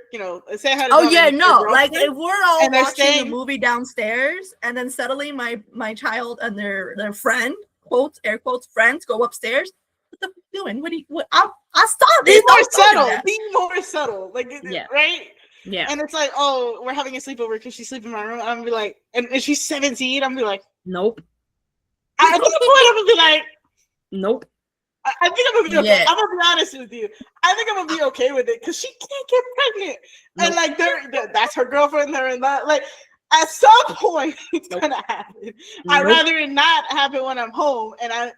say I had like if we're all watching a movie downstairs and then suddenly my child and their friend quotes air quotes friends go upstairs. What the fuck you doing? What I stop. Be more subtle. Be more subtle. Like right. Yeah. And it's like, oh, we're having a sleepover because she's sleeping in my room. I'm gonna be like, and she's 17. I'm gonna be like, Nope. at that point, I'm gonna be like, Nope. I think I'm gonna be okay. Yeah. I'm gonna be honest with you. I think I'm gonna be okay with it because she can't get pregnant. Nope. And like, that's her girlfriend. They're in that. Like, at some point, it's gonna happen. I'd Nope. rather it not happen when I'm home. And I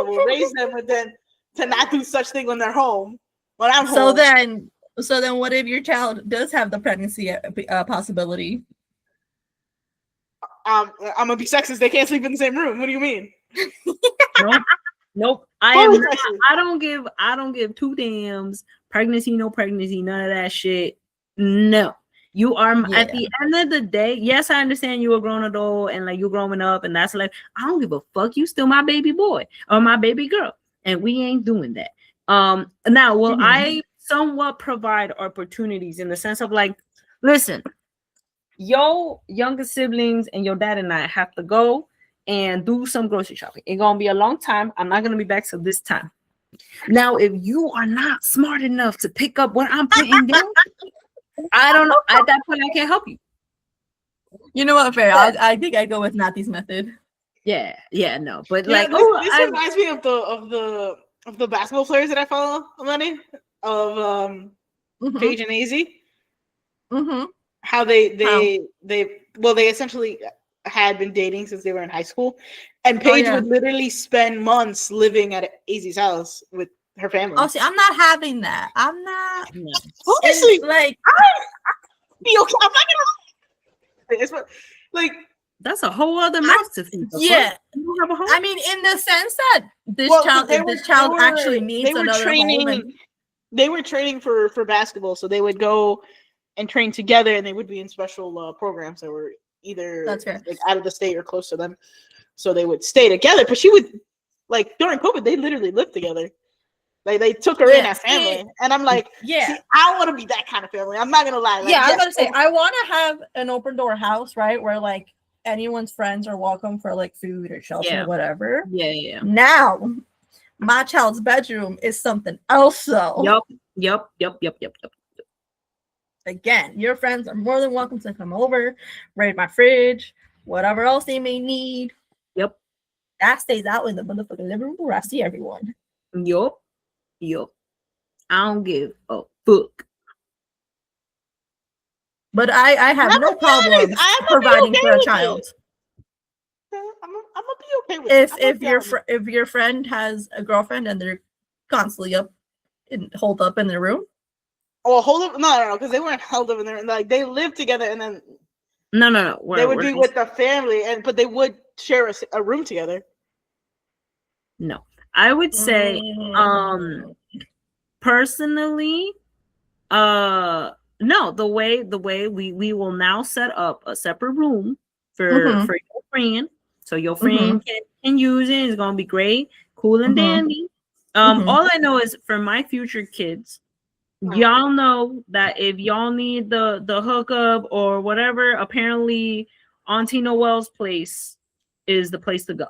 will raise them, but then to not do such thing when they're home. When I'm So home. then, what if your child does have the pregnancy possibility? I'm gonna be sexist. They can't sleep in the same room. What do you mean? Nope. Nope. I Fully am not, sexist. I don't give two damns. Pregnancy, no pregnancy, none of that shit. No. You are at the end of the day, yes, I understand you're a grown adult and like you're growing up, and that's like, I don't give a fuck. You still my baby boy or my baby girl, and we ain't doing that. Now, will I somewhat provide opportunities in the sense of like, listen, your younger siblings and your dad and I have to go and do some grocery shopping. It's gonna be a long time. I'm not gonna be back till this time. Now, if you are not smart enough to pick up what I'm putting down, I don't know. At that point, I can't help you. You know what, fair? I think I go with Natty's method. Yeah, no, but Yeah, like, this reminds me of the basketball players that I follow, Money, of Paige and AZ. Mm-hmm. How they essentially had been dating since they were in high school, and Paige would literally spend months living at AZ's house with her family. Oh, see, I'm not having that. I'm not. no. Honestly, like, I'd be okay. I'm not gonna. It's what, like, that's a whole other mouth to feed. Yeah, you don't have a home? I mean, in the sense that this child actually needs another home. And they were training for basketball, so they would go and train together, and they would be in special programs that were either like out of the state or close to them. So they would stay together. But she would, like, during COVID, they literally lived together. Like, they took her in as family, and I'm like, see, I want to be that kind of family. I'm not gonna lie. Like, I'm gonna say I want to have an open door house, right, where like anyone's friends are welcome for like food or shelter or whatever. Yeah. Now, my child's bedroom is something else, though. Yep. Again, your friends are more than welcome to come over, raid my fridge, whatever else they may need. Yep. That stays out in the motherfucking living room where I see everyone. Yup. I don't give a fuck. But I have no problem providing for a child. I'm gonna be okay with it. If your friend has a girlfriend and they're constantly holed up in their room. Oh, hold up! No, because they weren't held up in there. Like, they lived together, and then no. They would be with the family, but they would share a room together. No, I would say, personally, no. The way we will now set up a separate room for your friend, so your friend can use it. It's gonna be great, cool and dandy. All I know is for my future kids. Y'all know that if y'all need the hookup or whatever, apparently Auntie Noel's place is the place to go.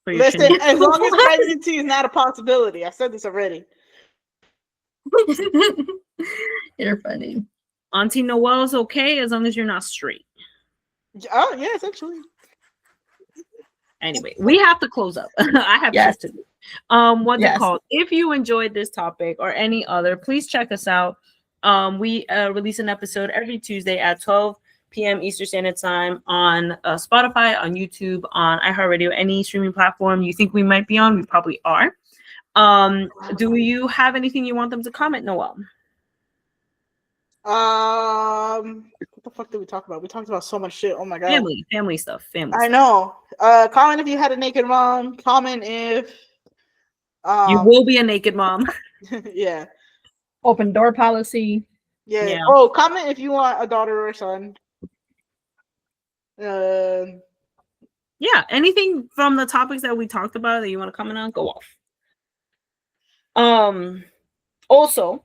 Listen, as long as pregnancy is not a possibility. I said this already. You're funny. Auntie Noel's okay as long as you're not straight. Oh, yes, actually. Anyway, we have to close up. I have shit to do. What's it called? If you enjoyed this topic or any other, please check us out. We release an episode every Tuesday at 12 p.m. Eastern Standard Time on Spotify, on YouTube, on iHeartRadio, any streaming platform you think we might be on. We probably are. Do you have anything you want them to comment, Noel? What the fuck did we talk about? We talked about so much shit. Oh my god. Family stuff. I know. Comment if you had a naked mom. Comment if you will be a naked mom. Yeah. Open door policy. Yeah. Oh, comment if you want a daughter or a son. Yeah. Anything from the topics that we talked about that you want to comment on, go off. Also,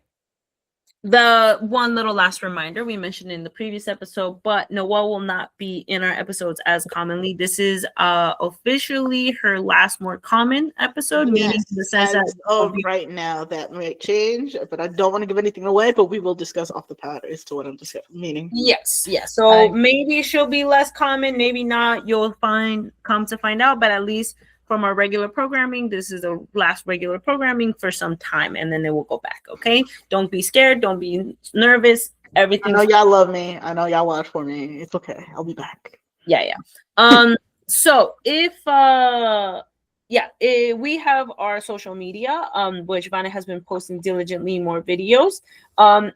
the one little last reminder we mentioned in the previous episode, but Noel will not be in our episodes as commonly. This is officially her last more common episode, meaning Yes, in the sense that as of right now, that might change, but I don't want to give anything away. But we will discuss off the pod as to what I'm discussing. Meaning, yes. So maybe she'll be less common, maybe not. You'll come to find out, but at least from our regular programming, this is the last regular programming for some time, and then it will go back. Okay, don't be scared, don't be nervous. Everything. I know y'all love me. I know y'all watch for me. It's okay. I'll be back. Yeah. So if we have our social media, which Vanna has been posting diligently more videos.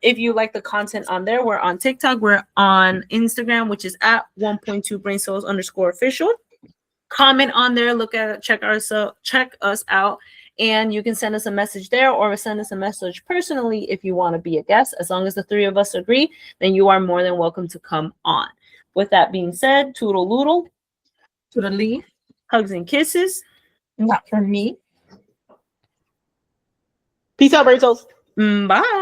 If you like the content on there, we're on TikTok, we're on Instagram, which is at 1.2brainsouls_official. Comment on there, check us out, and you can send us a message there or send us a message personally if you want to be a guest. As long as the three of us agree, then you are more than welcome to come on. With that being said, toodle-loodle, Toodaloo. hugs and kisses. Not for me. Peace out, Brain Souls. Bye.